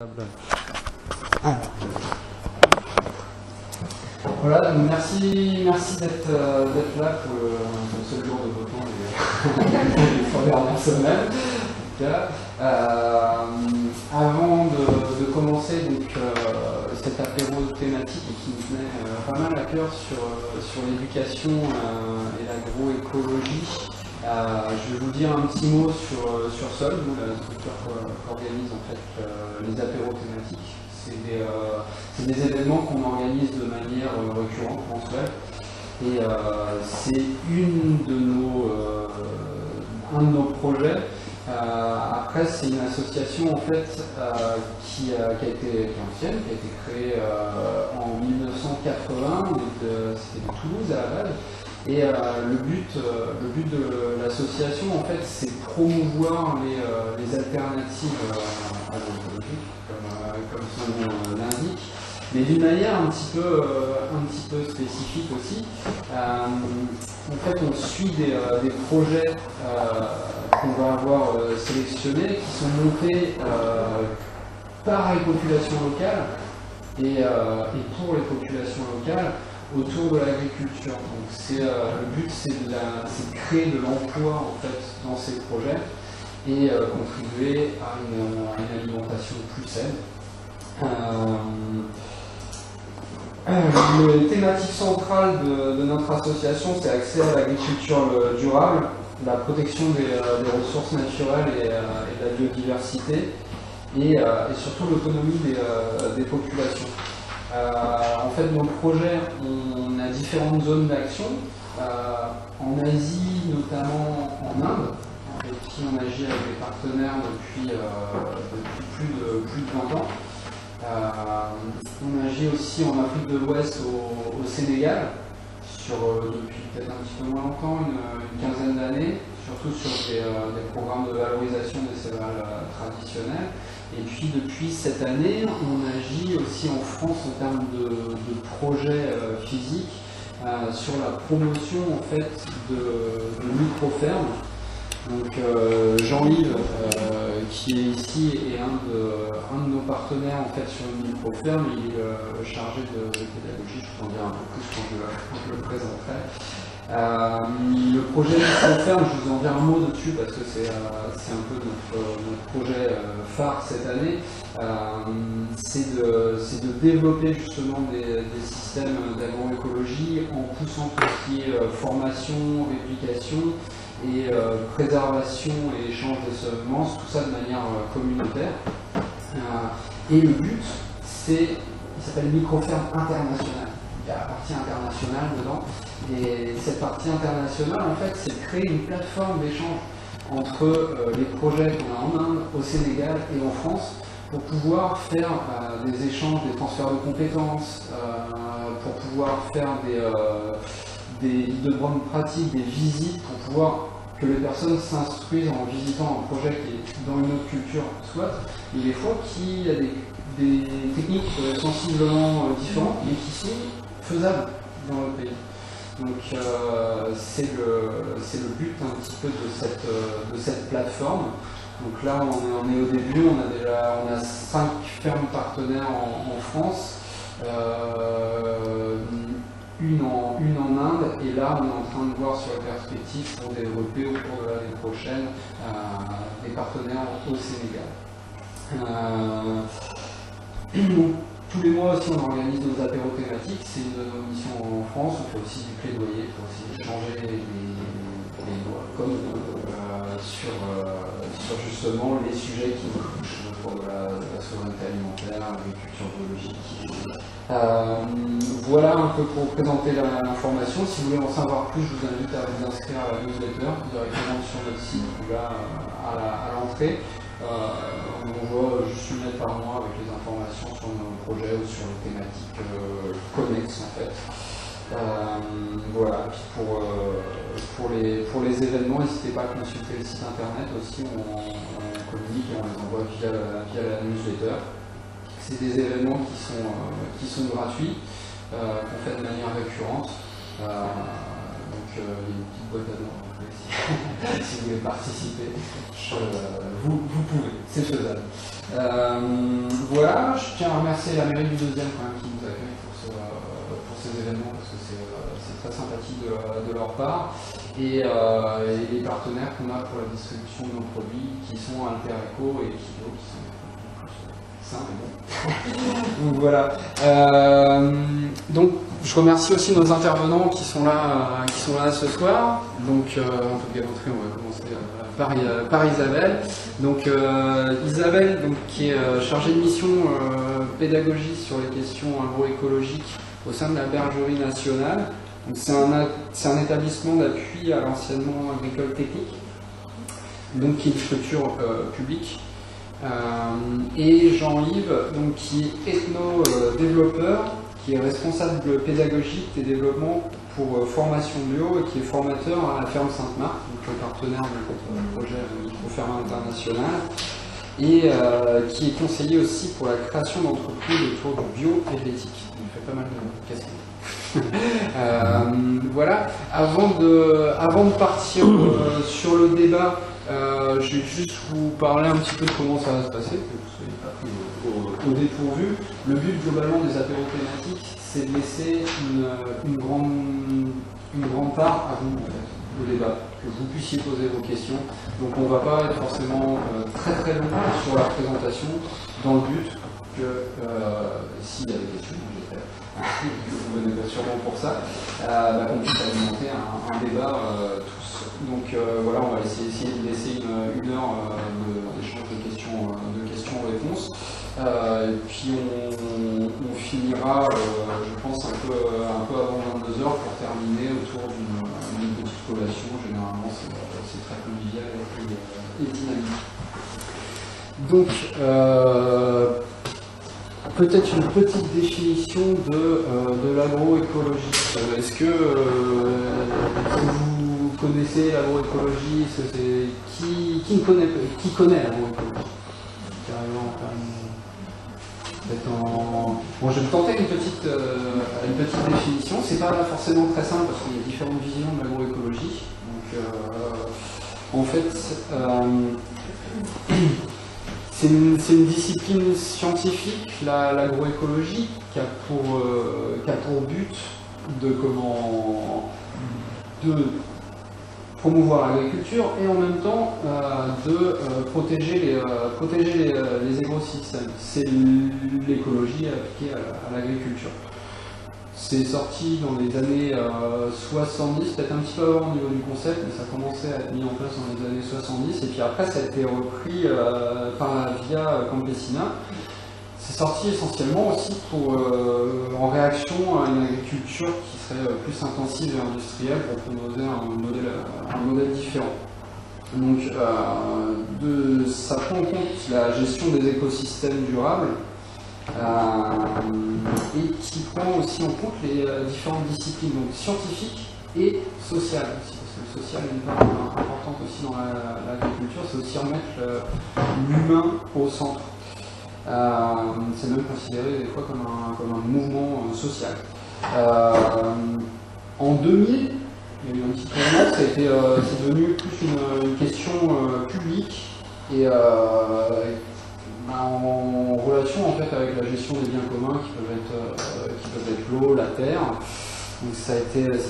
Alors. Voilà, donc merci d'être là pour le seul jour de votant des 3 dernières semaines. Avant de commencer donc, cet apéro thématique qui nous tenait pas mal à cœur sur l'éducation et l'agroécologie, je vais vous dire un petit mot sur Sol, la structure qu'organise en fait les apéros thématiques. C'est des événements qu'on organise de manière récurrente mensuelle et c'est un de nos projets. Après, c'est une association en fait qui a été ancienne, qui a été créée en 1980, c'était de Toulouse à la base. Et le but de l'association, en fait, c'est de promouvoir les alternatives agroécologiques, comme son nom l'indique, mais d'une manière un petit peu spécifique aussi. En fait, on suit des projets qu'on va avoir sélectionnés, qui sont montés par les populations locales et pour les populations locales autour de l'agriculture. Donc le but c'est de créer de l'emploi en fait dans ces projets et contribuer à une alimentation plus saine. Les thématiques centrales de notre association, c'est accès à l'agriculture durable, la protection des ressources naturelles et de la biodiversité et surtout l'autonomie des populations. En fait, nos projets, on a différentes zones d'action. En Asie, notamment en Inde, avec qui on agit avec des partenaires depuis plus de 20 ans. On agit aussi en Afrique de l'Ouest au Sénégal, depuis peut-être un petit peu moins longtemps, une quinzaine d'années, surtout sur des programmes de valorisation des céréales traditionnelles. Et puis depuis cette année, on agit aussi en France en termes de projets physiques sur la promotion en fait de micro-fermes. Donc Jean-Yves, qui est ici, est un de nos partenaires en fait sur une micro-ferme. Il est chargé de pédagogie, je vous en dirai un peu plus quand je le présenterai. Le projet micro-ferme, je vous en dis un mot dessus parce que c'est un peu notre projet phare cette année. C'est de développer justement des systèmes d'agroécologie en poussant tout ce qui est formation, réplication et préservation et échange des semences, tout ça de manière communautaire. Et le but, il s'appelle micro-ferme internationale. Il y a la partie internationale dedans. Et cette partie internationale, en fait, c'est de créer une plateforme d'échange entre les projets qu'on a en Inde, au Sénégal et en France, pour pouvoir faire des échanges, des transferts de compétences, pour pouvoir faire des de bonnes pratiques, des visites, pour pouvoir que les personnes s'instruisent en visitant un projet qui est dans une autre culture, soit, et des fois qu'il y a des techniques sensiblement différentes, mais qui sont faisables dans le pays. Donc c'est le but un petit peu de cette plateforme. Donc là on est au début, on a 5 fermes partenaires en France, une en Inde, et là on est en train de voir sur la perspective pour développer au cours de l'année prochaine des partenaires au Sénégal. Donc, tous les mois aussi on organise nos apéros thématiques, c'est une de nos missions en France. On fait aussi du plaidoyer pour aussi changer les lois comme sur justement les sujets qui nous touchent pour de la souveraineté alimentaire, l'agriculture biologique. Voilà un peu pour présenter l'information. Si vous voulez en savoir plus, je vous invite à vous inscrire à la newsletter directement sur notre site ou là à l'entrée. On envoie juste une lettre par mois avec les informations sur nos projets ou sur les thématiques connexes en fait. Voilà, puis pour les événements, n'hésitez pas à consulter le site internet aussi, on communique et on les envoie via la newsletter. C'est des événements qui sont gratuits, qu'on fait de manière récurrente. Donc il y a une petite boîte à noix si vous voulez participer. Vous pouvez, c'est faisable. Voilà, je tiens à remercier la mairie du 2e quand même qui nous accueille pour ces événements parce que c'est très sympathique de leur part. Et les partenaires qu'on a pour la distribution de nos produits qui sont Alter Eco et Kilo qui sont simples et bons. Donc voilà. Donc je remercie aussi nos intervenants qui sont là ce soir. Donc en tout cas d'entrée, on va commencer par Isabelle. Donc Isabelle, donc, qui est chargée de mission pédagogie sur les questions agroécologiques au sein de la Bergerie nationale. C'est un établissement d'appui à l'enseignement agricole technique, donc qui est une structure publique. Et Jean-Yves, donc, qui est ethno-développeur, qui est responsable pédagogique des développements pour formation bio et qui est formateur à la ferme Sainte-Marthe, donc le partenaire de notre projet Microferme International, et qui est conseiller aussi pour la création d'entreprises autour du bio et de l'éthique. Il fait pas mal de casquettes. Voilà, avant de partir sur le débat, je vais juste vous parler un petit peu de comment ça va se passer, que vous ne soyez pas pris au dépourvu. Le but globalement des apéros thématiques, c'est de laisser une grande part à vous, en fait, au débat, que vous puissiez poser vos questions. Donc on ne va pas être forcément très très long sur la présentation, dans le but que s'il y a des questions, vous venez sûrement pour ça, qu'on puisse alimenter un débat tous. Donc voilà, on va essayer de laisser une heure d'échange de questions-réponses. Et puis on finira, je pense, un peu avant 22h pour terminer autour d'une petite collation. Généralement, c'est très convivial et dynamique. Donc, peut-être une petite définition de l'agroécologie. Est-ce que vous connaissez l'agroécologie? Qui connaît l'agroécologie? Bon, je vais tenter une petite définition. C'est pas forcément très simple parce qu'il y a différentes visions de l'agroécologie. Donc, en fait, c'est une discipline scientifique, l'agroécologie, qui a pour but de promouvoir l'agriculture et en même temps de protéger les écosystèmes. C'est l'écologie appliquée à l'agriculture. C'est sorti dans les années 70, peut-être un petit peu avant au niveau du concept, mais ça commençait à être mis en place dans les années 70, et puis après ça a été repris via Campesina. C'est sorti essentiellement aussi en réaction à une agriculture qui serait plus intensive et industrielle pour proposer un modèle différent. Donc ça prend en compte la gestion des écosystèmes durables, et qui prend aussi en compte les différentes disciplines, donc scientifiques et sociales aussi, parce que le social est une part importante aussi dans l'agriculture, c'est aussi remettre l'humain au centre. C'est même considéré des fois comme un mouvement social. En 2000, il y a eu un petit tournant, c'est devenu plus une question publique et en relation en fait avec la gestion des biens communs qui peuvent être l'eau, la terre. Donc c'est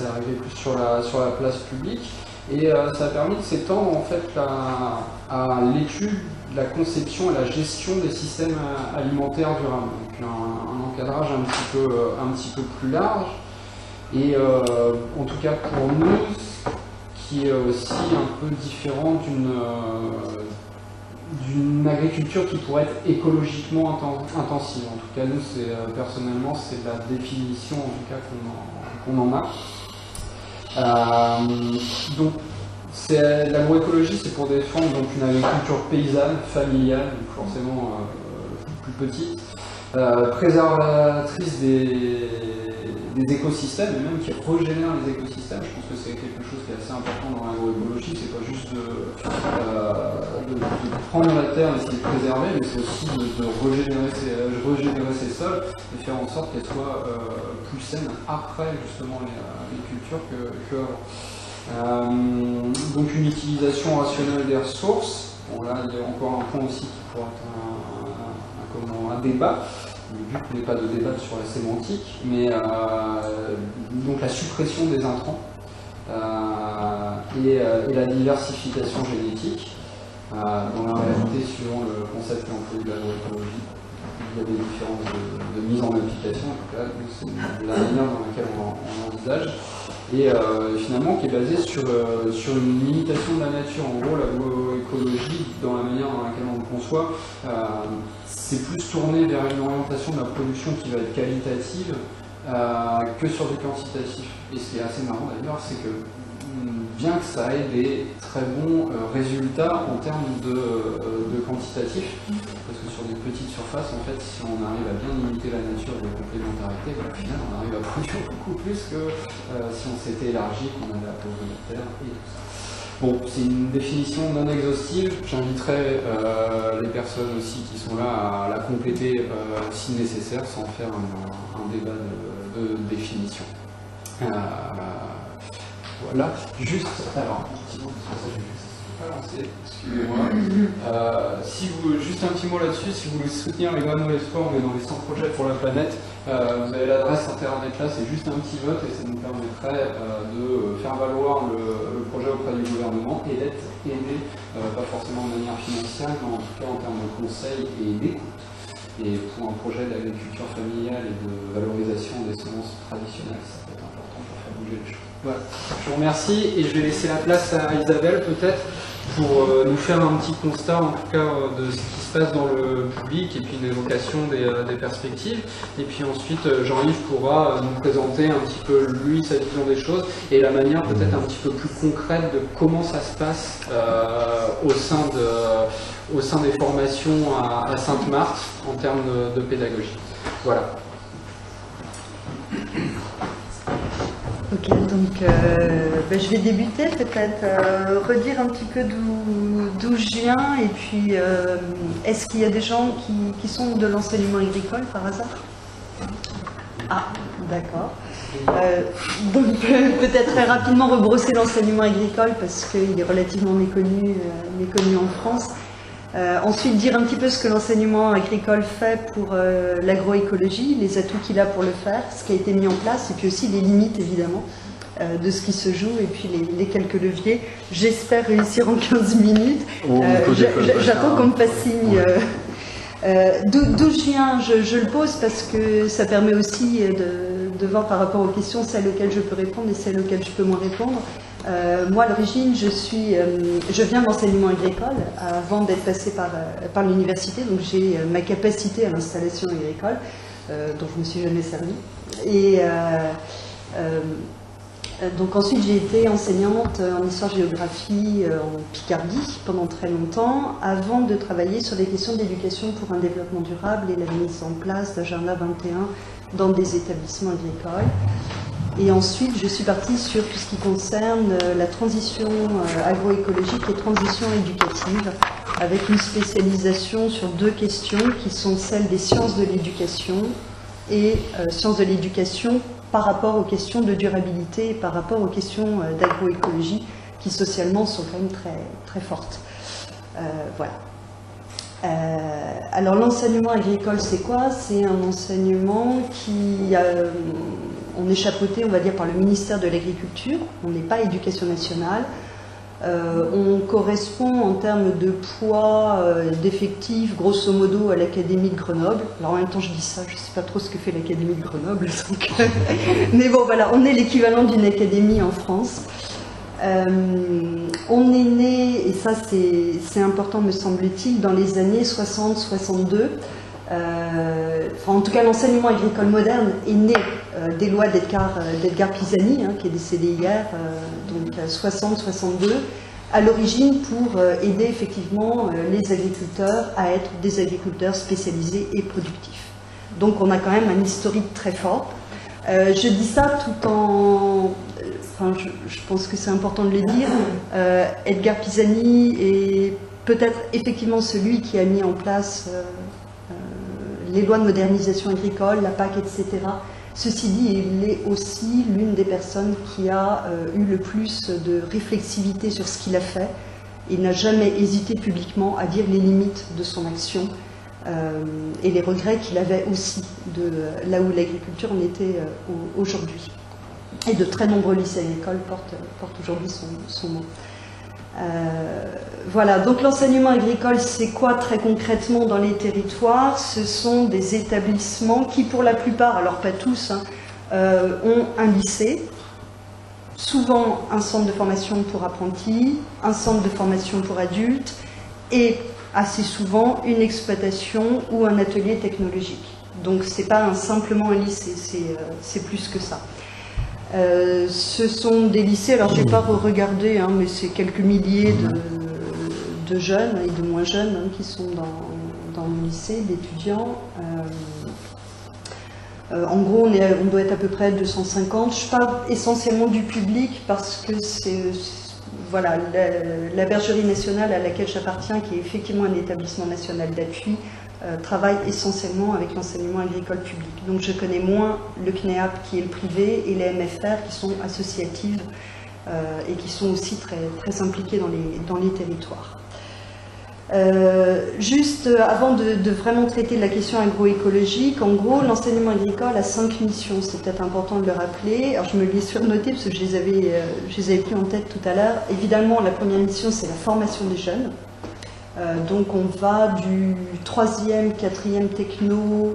arrivé plus sur la place publique et ça a permis de s'étendre en fait à l'étude, la conception et la gestion des systèmes alimentaires durables. Donc un encadrage un petit peu plus large et en tout cas pour nous qui est aussi un peu différent d'une agriculture qui pourrait être écologiquement intensive. En tout cas, nous, personnellement, c'est la définition en tout cas qu'on en a. Donc, l'agroécologie, c'est pour défendre donc, une agriculture paysanne, familiale, donc forcément plus petite, préservatrice des écosystèmes, et même qui régénère les écosystèmes. Je pense que c'est quelque chose qui est assez important dans l'agroécologie. C'est pas juste de prendre la terre et essayer de préserver, mais c'est aussi de régénérer ses sols et faire en sorte qu'elles soient plus saines après justement les cultures qu'avant. Donc une utilisation rationnelle des ressources. Bon, là, il y a encore un point aussi qui pourrait être un débat. Le but n'est pas de débattre sur la sémantique, mais donc la suppression des intrants et la diversification génétique. Dans la réalité, suivant le concept qui est employé de l'agroécologie, il y a des différences de mise en application, en tout cas, c'est la manière dans laquelle on envisage. Et finalement qui est basé sur une limitation de la nature. En gros, l'agroécologie, dans la manière dans laquelle on le conçoit, c'est plus tourné vers une orientation de la production qui va être qualitative que sur du quantitatif. Et ce qui est assez marrant d'ailleurs, c'est que bien que ça ait des très bons résultats en termes de quantitatif, parce que sur des petites surfaces, en fait, si on arrive à bien limiter la nature et les complémentarités, au final, on arrive à produire beaucoup plus que si on s'était élargi, qu'on avait la pauvre de terre et tout ça. Bon, c'est une définition non exhaustive. J'inviterai les personnes aussi qui sont là à la compléter si nécessaire, sans faire un débat de définition. Voilà, juste, alors, un petit mot, parce que ça, je ne pas lancé, excusez-moi. Juste un petit mot là-dessus, si vous voulez soutenir les Graines de l'Espoir, on est dans les 100 projets pour la planète. Vous avez l'adresse internet là, c'est juste un petit vote et ça nous permettrait de faire valoir le projet auprès du gouvernement et d'être aidé, pas forcément de manière financière, mais en tout cas en termes de conseils et d'écoute. Et pour un projet d'agriculture familiale et de valorisation des semences traditionnelles, ça peut être important pour faire bouger les choses. Voilà. Je vous remercie et je vais laisser la place à Isabelle peut-être pour nous faire un petit constat en tout cas de ce qui se passe dans le public et puis une évocation des perspectives. Et puis ensuite Jean-Yves pourra nous présenter un petit peu lui sa vision des choses et la manière peut-être un petit peu plus concrète de comment ça se passe au sein des formations à Sainte-Marthe en termes de pédagogie. Voilà. Ok, donc je vais débuter peut-être, redire un petit peu d'où je viens et puis est-ce qu'il y a des gens qui sont de l'enseignement agricole par hasard? Ah, d'accord. Donc peut-être très rapidement rebrosser l'enseignement agricole parce qu'il est relativement méconnu en France. Ensuite dire un petit peu ce que l'enseignement agricole fait pour l'agroécologie, les atouts qu'il a pour le faire, ce qui a été mis en place et puis aussi les limites évidemment de ce qui se joue et puis les quelques leviers. J'espère réussir en 15 minutes. J'attends qu'on me fasse signe. D'où je viens, je le pose parce que ça permet aussi de voir par rapport aux questions celles auxquelles je peux répondre et celles auxquelles je peux moins répondre. Moi, à l'origine, je viens d'enseignement agricole avant d'être passée par l'université, donc j'ai ma capacité à l'installation agricole, dont je ne me suis jamais servie. Et donc ensuite, j'ai été enseignante en histoire-géographie en Picardie pendant très longtemps, avant de travailler sur des questions d'éducation pour un développement durable et la mise en place d'Agenda 21 dans des établissements agricoles. Et ensuite, je suis partie sur tout ce qui concerne la transition agroécologique et transition éducative, avec une spécialisation sur deux questions qui sont celles des sciences de l'éducation et sciences de l'éducation par rapport aux questions de durabilité et par rapport aux questions d'agroécologie qui socialement sont quand même très, très fortes. Voilà. Alors l'enseignement agricole, c'est quoi? C'est un enseignement qui on est chapeauté, on va dire, par le ministère de l'Agriculture. On n'est pas éducation nationale. On correspond en termes de poids, d'effectifs, grosso modo, à l'Académie de Grenoble. Alors en même temps, je dis ça, je ne sais pas trop ce que fait l'Académie de Grenoble. Donc, mais bon, voilà, on est l'équivalent d'une académie en France. On est né, et ça c'est important me semble-t-il, dans les années 60-62. En tout cas, l'enseignement agricole moderne est né des lois d'Edgar Pisani, qui est décédé hier, donc 60-62, à l'origine pour aider effectivement les agriculteurs à être des agriculteurs spécialisés et productifs. Donc on a quand même un historique très fort. Je dis ça tout en... Enfin, je pense que c'est important de le dire. Edgar Pisani est peut-être effectivement celui qui a mis en place les lois de modernisation agricole, la PAC, etc. Ceci dit, il est aussi l'une des personnes qui a eu le plus de réflexivité sur ce qu'il a fait. Il n'a jamais hésité publiquement à dire les limites de son action et les regrets qu'il avait aussi de là où l'agriculture en était aujourd'hui. Et de très nombreux lycées agricoles portent aujourd'hui son nom. Voilà, donc l'enseignement agricole, c'est quoi très concrètement dans les territoires? Ce sont des établissements qui, pour la plupart, alors pas tous, hein, ont un lycée, souvent un centre de formation pour apprentis, un centre de formation pour adultes et assez souvent une exploitation ou un atelier technologique. Donc c'est pas simplement un lycée, c'est plus que ça. Ce sont des lycées, alors je n'ai pas regardé, hein, mais c'est quelques milliers de jeunes et de moins jeunes hein, qui sont dans le lycée, d'étudiants. En gros, on doit être à peu près 250. Je parle essentiellement du public parce que c'est voilà, la Bergerie nationale à laquelle j'appartiens, qui est effectivement un établissement national d'appui, travaille essentiellement avec l'enseignement agricole public. Donc je connais moins le CNEAP qui est le privé et les MFR qui sont associatives et qui sont aussi très, très impliquées dans les territoires. Juste avant de vraiment traiter de la question agroécologique, en gros, l'enseignement agricole a 5 missions, c'est peut-être important de le rappeler. Alors je me l'ai surnoté parce que je les avais pris en tête tout à l'heure. Évidemment, la première mission, c'est la formation des jeunes. Donc on va du 3e, 4e techno,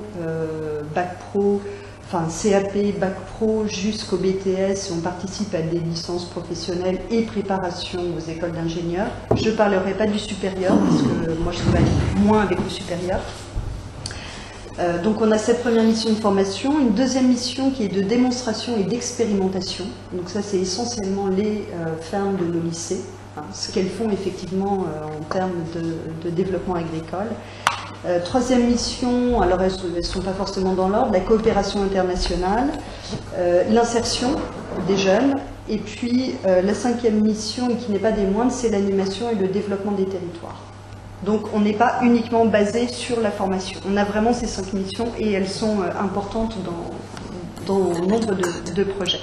bac pro, enfin CAP, bac pro jusqu'au BTS. On participe à des licences professionnelles et préparation aux écoles d'ingénieurs. Je ne parlerai pas du supérieur parce que moi je travaille moins avec le supérieur. Donc on a cette première mission de formation, une deuxième mission qui est de démonstration et d'expérimentation. Donc ça c'est essentiellement les fermes de nos lycées. Ce qu'elles font effectivement en termes de développement agricole. Troisième mission, alors elles ne sont pas forcément dans l'ordre, la coopération internationale, l'insertion des jeunes, et puis la 5e mission, et qui n'est pas des moindres, c'est l'animation et le développement des territoires. Donc on n'est pas uniquement basé sur la formation. On a vraiment ces 5 missions et elles sont importantes dans nombre de projets.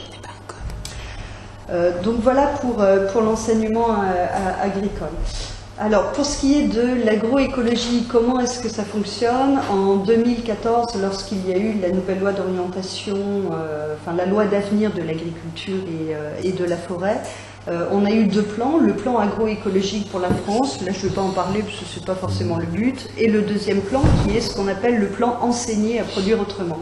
Donc voilà pour l'enseignement agricole. Alors pour ce qui est de l'agroécologie, comment est-ce que ça fonctionne? En 2014, lorsqu'il y a eu la nouvelle loi d'orientation, enfin la loi d'avenir de l'agriculture et de la forêt, on a eu 2 plans, le plan agroécologique pour la France, là je ne vais pas en parler parce que ce n'est pas forcément le but, et le deuxième plan qui est ce qu'on appelle le plan enseigner à produire autrement.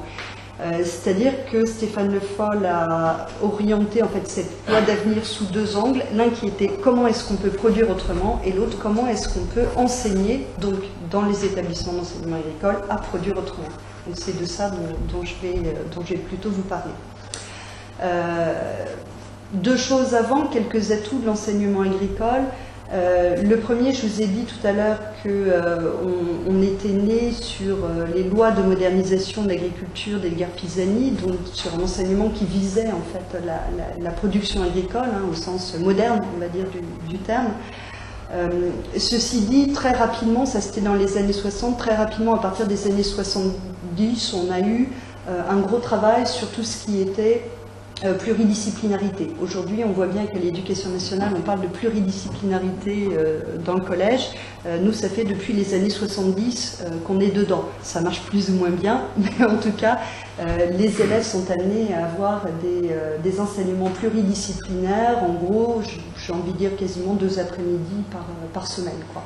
C'est-à-dire que Stéphane Le Foll a orienté en fait cette loi d'avenir sous 2 angles, l'un qui était comment est-ce qu'on peut produire autrement et l'autre comment est-ce qu'on peut enseigner donc dans les établissements d'enseignement agricole à produire autrement. Donc c'est de ça dont je vais plutôt vous parler. 2 choses avant, quelques atouts de l'enseignement agricole. Le premier, je vous ai dit tout à l'heure qu'on était né sur les lois de modernisation de l'agriculture d'Edgar Pisani, donc sur un enseignement qui visait en fait la production agricole, hein, au sens moderne, on va dire, du terme. Ceci dit, très rapidement, ça c'était dans les années 60, très rapidement, à partir des années 70, on a eu un gros travail sur tout ce qui était pluridisciplinarité. Aujourd'hui, on voit bien qu'à l'éducation nationale, on parle de pluridisciplinarité dans le collège. Nous, ça fait depuis les années 70 qu'on est dedans. Ça marche plus ou moins bien, mais en tout cas, les élèves sont amenés à avoir des enseignements pluridisciplinaires. En gros, j'ai envie de dire quasiment 2 après-midi par semaine, quoi.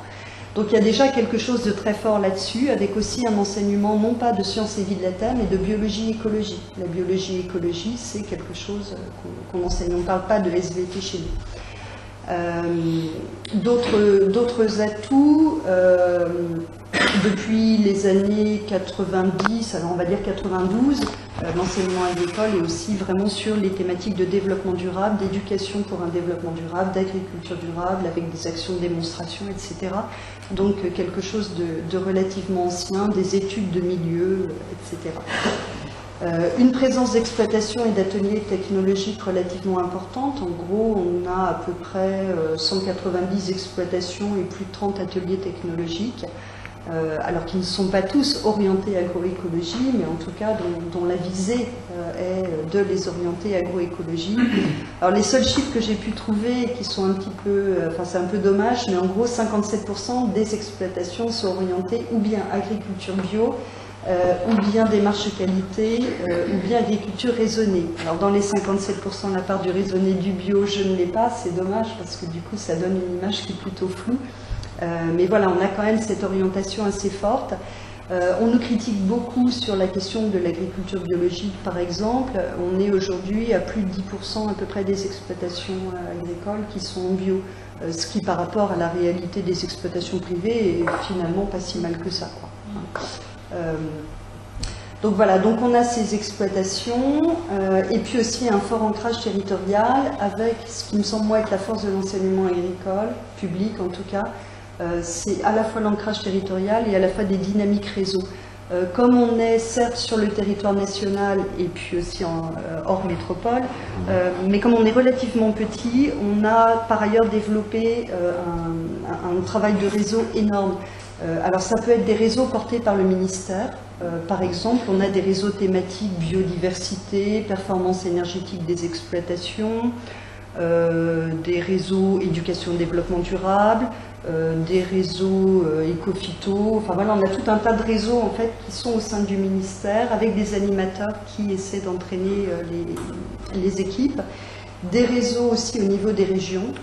Donc il y a déjà quelque chose de très fort là-dessus, avec aussi un enseignement non pas de sciences et vie de la terre, mais de biologie-écologie. La biologie-écologie, c'est quelque chose qu'on enseigne. On ne parle pas de SVT chez nous. D'autres atouts, depuis les années 90, alors on va dire 92, l'enseignement agricole est aussi vraiment sur les thématiques de développement durable, d'éducation pour un développement durable, d'agriculture durable, avec des actions de démonstration, etc. Donc quelque chose de relativement ancien, des études de milieu, etc. Une présence d'exploitation et d'ateliers technologiques relativement importante. En gros, on a à peu près 190 exploitations et plus de 30 ateliers technologiques, alors qu'ils ne sont pas tous orientés agroécologie, mais en tout cas dont la visée est de les orienter agroécologie. Alors les seuls chiffres que j'ai pu trouver, qui sont un petit peu, enfin c'est un peu dommage, mais en gros 57% des exploitations sont orientées ou bien agriculture bio, ou bien démarche qualité, ou bien agriculture raisonnée. Alors dans les 57%, la part du raisonné du bio, je ne l'ai pas, c'est dommage parce que du coup ça donne une image qui est plutôt floue. Mais voilà, on a quand même cette orientation assez forte. On nous critique beaucoup sur la question de l'agriculture biologique, par exemple. On est aujourd'hui à plus de 10% à peu près des exploitations agricoles qui sont en bio, ce qui par rapport à la réalité des exploitations privées est finalement pas si mal que ça, quoi. Donc voilà, donc on a ces exploitations et puis aussi un fort ancrage territorial avec ce qui me semble moi être la force de l'enseignement agricole, public en tout cas, c'est à la fois l'ancrage territorial et à la fois des dynamiques réseau. Comme on est certes sur le territoire national et puis aussi hors métropole, mais comme on est relativement petit, on a par ailleurs développé un travail de réseau énorme. Alors ça peut être des réseaux portés par le ministère, par exemple on a des réseaux thématiques biodiversité, performance énergétique des exploitations, des réseaux éducation développement durable, des réseaux éco-phyto, enfin voilà, on a tout un tas de réseaux en fait qui sont au sein du ministère avec des animateurs qui essaient d'entraîner les équipes, des réseaux aussi au niveau des régions,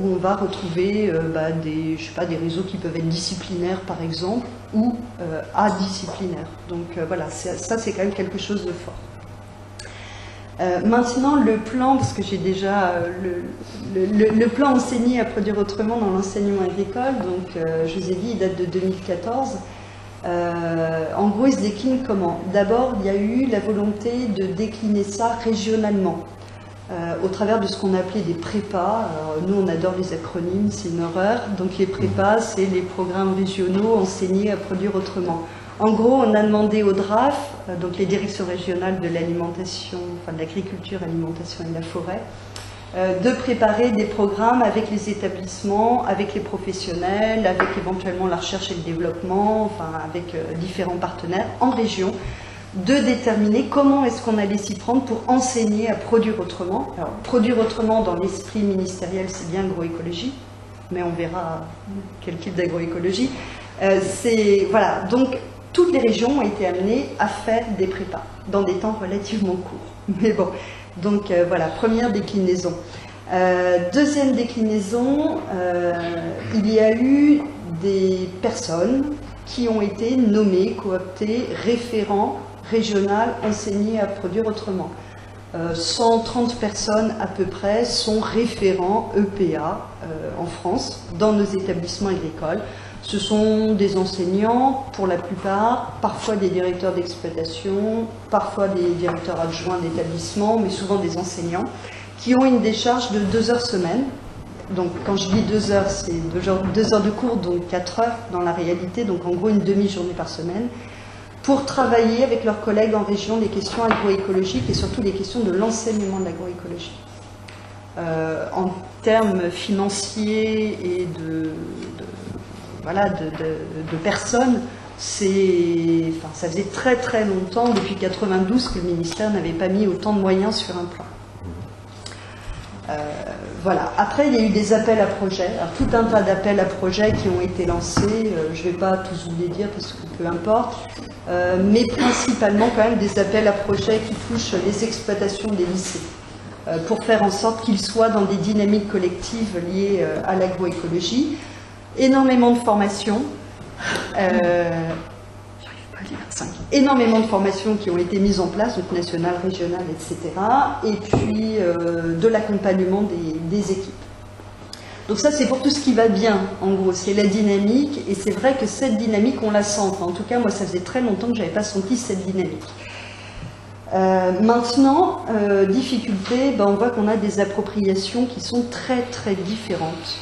où on va retrouver des réseaux qui peuvent être disciplinaires par exemple ou adisciplinaires. Donc voilà, ça c'est quand même quelque chose de fort. Maintenant le plan, parce que j'ai déjà le plan enseigné à produire autrement dans l'enseignement agricole, donc je vous ai dit il date de 2014. En gros il se décline comment? D'abord il y a eu la volonté de décliner ça régionalement. Au travers de ce qu'on appelait des prépas. Alors, nous, on adore les acronymes, c'est une horreur. Donc les prépas, c'est les programmes régionaux enseignés à produire autrement. En gros, on a demandé au DRAF, donc les directions régionales de l'alimentation, enfin de l'agriculture, alimentation et de la forêt, de préparer des programmes avec les établissements, avec les professionnels, avec éventuellement la recherche et le développement, enfin avec différents partenaires en région, de déterminer comment est-ce qu'on allait s'y prendre pour enseigner à produire autrement. Alors, produire autrement dans l'esprit ministériel, c'est bien agroécologie, mais on verra quel type d'agroécologie. Voilà, donc toutes les régions ont été amenées à faire des prépas dans des temps relativement courts. Mais bon, donc voilà, première déclinaison. Deuxième déclinaison, il y a eu des personnes qui ont été nommées, cooptées, référents régional enseigné à produire autrement. 130 personnes à peu près sont référents EPA en France, dans nos établissements agricoles. Ce sont des enseignants pour la plupart, parfois des directeurs d'exploitation, parfois des directeurs adjoints d'établissement, mais souvent des enseignants, qui ont une décharge de 2 heures semaine. Donc quand je dis 2 heures, c'est 2 heures de cours, donc 4 heures dans la réalité, donc en gros une demi-journée par semaine, pour travailler avec leurs collègues en région les questions agroécologiques et surtout les questions de l'enseignement de l'agroécologie. En termes financiers et de personnes, ça faisait très très longtemps, depuis 92, que le ministère n'avait pas mis autant de moyens sur un plan. Voilà. Après, il y a eu des appels à projets. Alors, tout un tas d'appels à projets qui ont été lancés. Je ne vais pas tous vous les dire parce que peu importe. Mais principalement quand même des appels à projets qui touchent les exploitations des lycées. Pour faire en sorte qu'ils soient dans des dynamiques collectives liées à l'agroécologie. Énormément de formations. Énormément de formations qui ont été mises en place, donc nationales, régionales, etc. Et puis de l'accompagnement des équipes. Donc ça, c'est pour tout ce qui va bien, en gros. C'est la dynamique, et c'est vrai que cette dynamique, on la sent. Enfin, en tout cas, moi, ça faisait très longtemps que je n'avais pas senti cette dynamique. Maintenant, difficulté, on voit qu'on a des appropriations qui sont très très différentes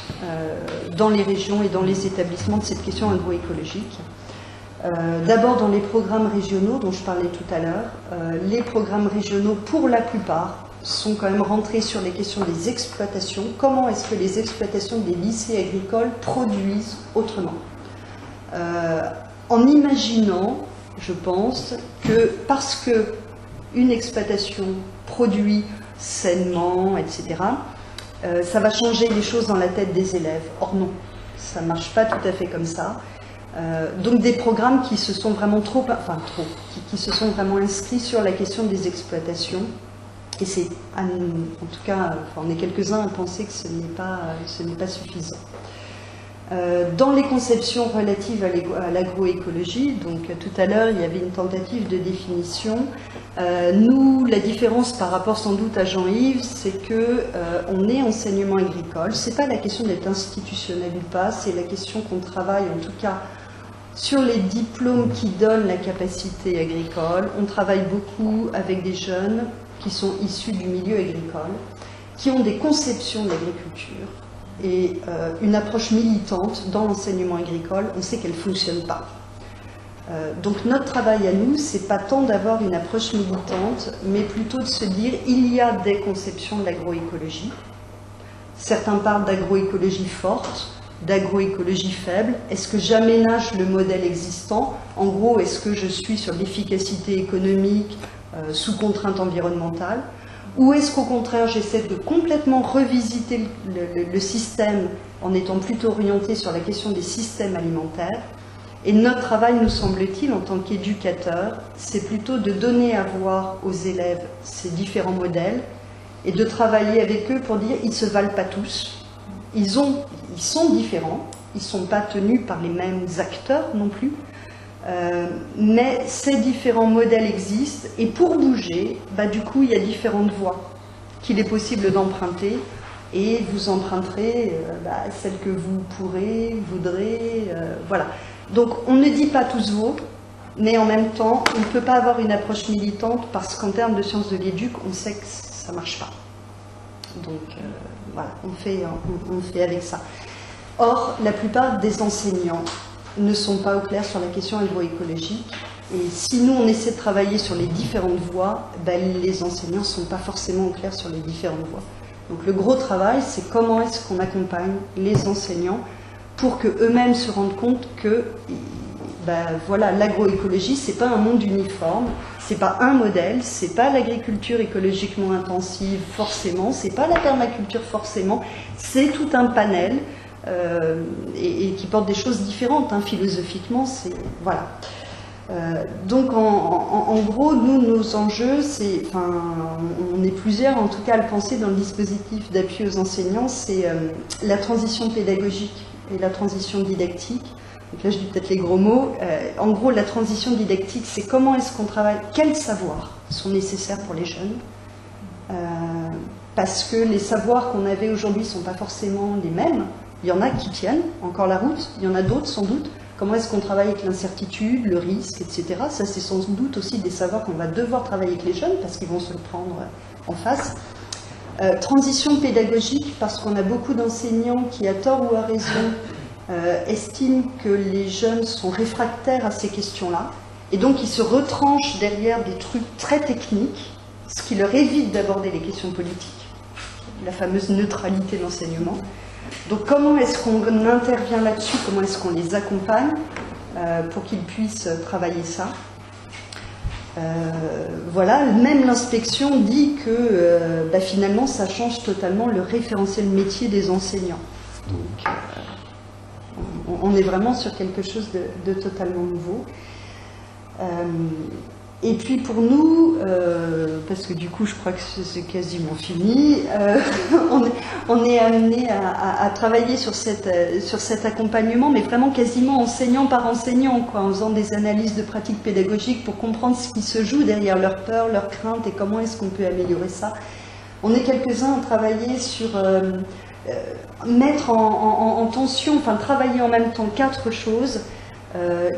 dans les régions et dans les établissements de cette question agroécologique. D'abord dans les programmes régionaux dont je parlais tout à l'heure, les programmes régionaux pour la plupart sont quand même rentrés sur les questions des exploitations. Comment est-ce que les exploitations des lycées agricoles produisent autrement, en imaginant, je pense, que parce que une exploitation produit sainement, etc., ça va changer les choses dans la tête des élèves. Or non, ça ne marche pas tout à fait comme ça. Donc des programmes qui se sont vraiment qui se sont vraiment inscrits sur la question des exploitations. Et c'est, en tout cas, on est quelques-uns à penser que ce n'est pas suffisant. Dans les conceptions relatives à l'agroécologie, donc tout à l'heure il y avait une tentative de définition. Nous, la différence par rapport sans doute à Jean-Yves, c'est que on est enseignement agricole. C'est pas la question d'être institutionnel ou pas, c'est la question qu'on travaille en tout cas sur les diplômes qui donnent la capacité agricole. On travaille beaucoup avec des jeunes qui sont issus du milieu agricole, qui ont des conceptions de l'agriculture. Et une approche militante dans l'enseignement agricole, on sait qu'elle ne fonctionne pas. Donc notre travail à nous, c'est pas tant d'avoir une approche militante, mais plutôt de se dire il y a des conceptions de l'agroécologie. Certains parlent d'agroécologie forte, d'agroécologie faible. Est-ce que j'aménage le modèle existant? En gros, est-ce que je suis sur l'efficacité économique sous contrainte environnementale? Ou est-ce qu'au contraire, j'essaie de complètement revisiter le système en étant plutôt orienté sur la question des systèmes alimentaires? Et notre travail, nous semble-t-il, en tant qu'éducateur, c'est plutôt de donner à voir aux élèves ces différents modèles et de travailler avec eux pour dire ils ne se valent pas tous. Ils sont différents, ils ne sont pas tenus par les mêmes acteurs non plus. Mais ces différents modèles existent et pour bouger, du coup il y a différentes voies qu'il est possible d'emprunter et vous emprunterez celle que vous voudrez, voilà. Donc on ne dit pas tous vaut, mais en même temps on ne peut pas avoir une approche militante parce qu'en termes de sciences de l'éduc, on sait que ça ne marche pas. Donc voilà, on fait avec ça. Or, la plupart des enseignants ne sont pas au clair sur la question agroécologique. Et si nous, on essaie de travailler sur les différentes voies, les enseignants ne sont pas forcément au clair sur les différentes voies. Donc le gros travail, c'est comment est-ce qu'on accompagne les enseignants pour qu'eux-mêmes se rendent compte que voilà, l'agroécologie, ce n'est pas un monde uniforme, ce n'est pas un modèle, ce n'est pas l'agriculture écologiquement intensive forcément, ce n'est pas la permaculture forcément, c'est tout un panel et qui porte des choses différentes, philosophiquement, c'est... Voilà. Donc en gros, nous, nos enjeux, c'est, on est plusieurs en tout cas à le penser dans le dispositif d'appui aux enseignants, c'est la transition pédagogique et la transition didactique. Donc là, je dis peut-être les gros mots. En gros, la transition didactique, c'est comment est-ce qu'on travaille, quels savoirs sont nécessaires pour les jeunes, parce que les savoirs qu'on avait aujourd'hui ne sont pas forcément les mêmes. Il y en a qui tiennent encore la route, il y en a d'autres sans doute. Comment est-ce qu'on travaille avec l'incertitude, le risque, etc. Ça, c'est sans doute aussi des savoirs qu'on va devoir travailler avec les jeunes parce qu'ils vont se le prendre en face. Transition pédagogique, parce qu'on a beaucoup d'enseignants qui, à tort ou à raison, estiment que les jeunes sont réfractaires à ces questions-là. Et donc, ils se retranchent derrière des trucs très techniques, ce qui leur évite d'aborder les questions politiques. La fameuse neutralité de l'enseignement. Donc comment est-ce qu'on intervient là-dessus, comment est-ce qu'on les accompagne pour qu'ils puissent travailler ça. Voilà, même l'inspection dit que finalement ça change totalement le référentiel métier des enseignants. Donc on est vraiment sur quelque chose de totalement nouveau. Et puis pour nous, parce que du coup je crois que c'est quasiment fini, on est amené à travailler sur cet accompagnement, mais vraiment quasiment enseignant par enseignant, en faisant des analyses de pratiques pédagogiques pour comprendre ce qui se joue derrière leurs peurs, leurs craintes et comment est-ce qu'on peut améliorer ça. On est quelques-uns à travailler sur mettre en tension, enfin travailler en même temps 4 choses,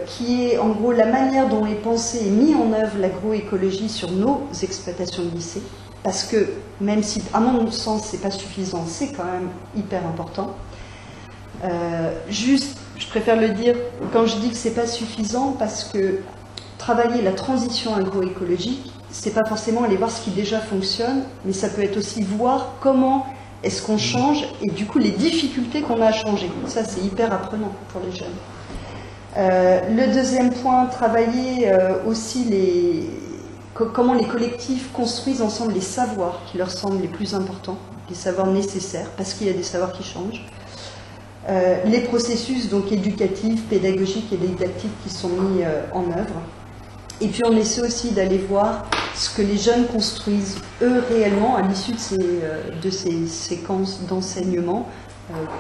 qui est en gros la manière dont est pensée et mise en œuvre l'agroécologie sur nos exploitations de lycée, parce que même si à mon sens c'est pas suffisant, c'est quand même hyper important. Juste, je préfère le dire quand je dis que c'est pas suffisant, parce que travailler la transition agroécologique, c'est pas forcément aller voir ce qui déjà fonctionne, mais ça peut être aussi voir comment est-ce qu'on change et du coup les difficultés qu'on a à changer. Ça c'est hyper apprenant pour les jeunes. Le deuxième point, travailler aussi comment les collectifs construisent ensemble les savoirs qui leur semblent les plus importants, les savoirs nécessaires, parce qu'il y a des savoirs qui changent. Les processus donc éducatifs, pédagogiques et didactiques qui sont mis en œuvre. Et puis on essaie aussi d'aller voir ce que les jeunes construisent eux réellement à l'issue de ces séquences d'enseignement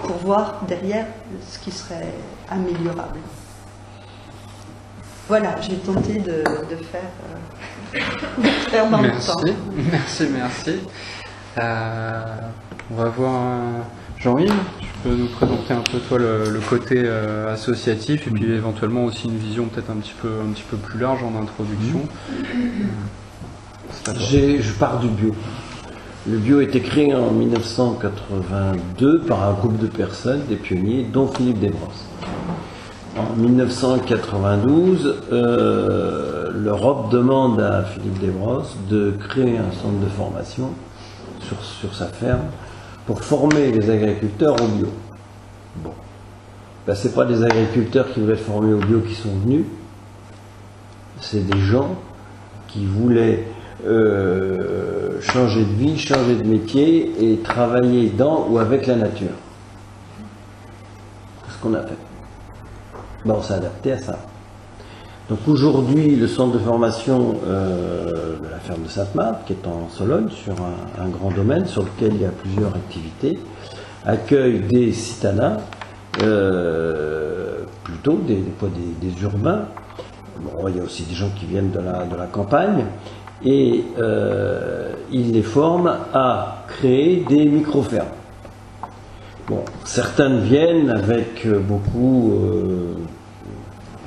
pour voir derrière ce qui serait améliorable. Voilà, j'ai tenté de faire dans le temps. Merci. On va voir Jean-Yves, tu peux nous présenter un peu toi le côté associatif et puis éventuellement aussi une vision peut-être un petit peu plus large en introduction. Je pars du bio. Le bio a été créé en 1982 par un groupe de personnes, des pionniers, dont Philippe Desbrosses. En 1992, l'Europe demande à Philippe Desbrosses de créer un centre de formation sur sa ferme pour former les agriculteurs au bio. Bon, ben, ce n'est pas des agriculteurs qui voulaient être formés au bio qui sont venus, c'est des gens qui voulaient changer de vie, changer de métier et travailler dans ou avec la nature. C'est ce qu'on a fait. Ben, on s'est adapté à ça. Donc aujourd'hui, le centre de formation de la ferme de Sainte-Marthe, qui est en Sologne, sur un grand domaine sur lequel il y a plusieurs activités, accueille des citadins, plutôt des urbains. Bon, il y a aussi des gens qui viennent de la campagne, et il les forme à créer des micro-fermes. Bon, certaines viennent avec beaucoup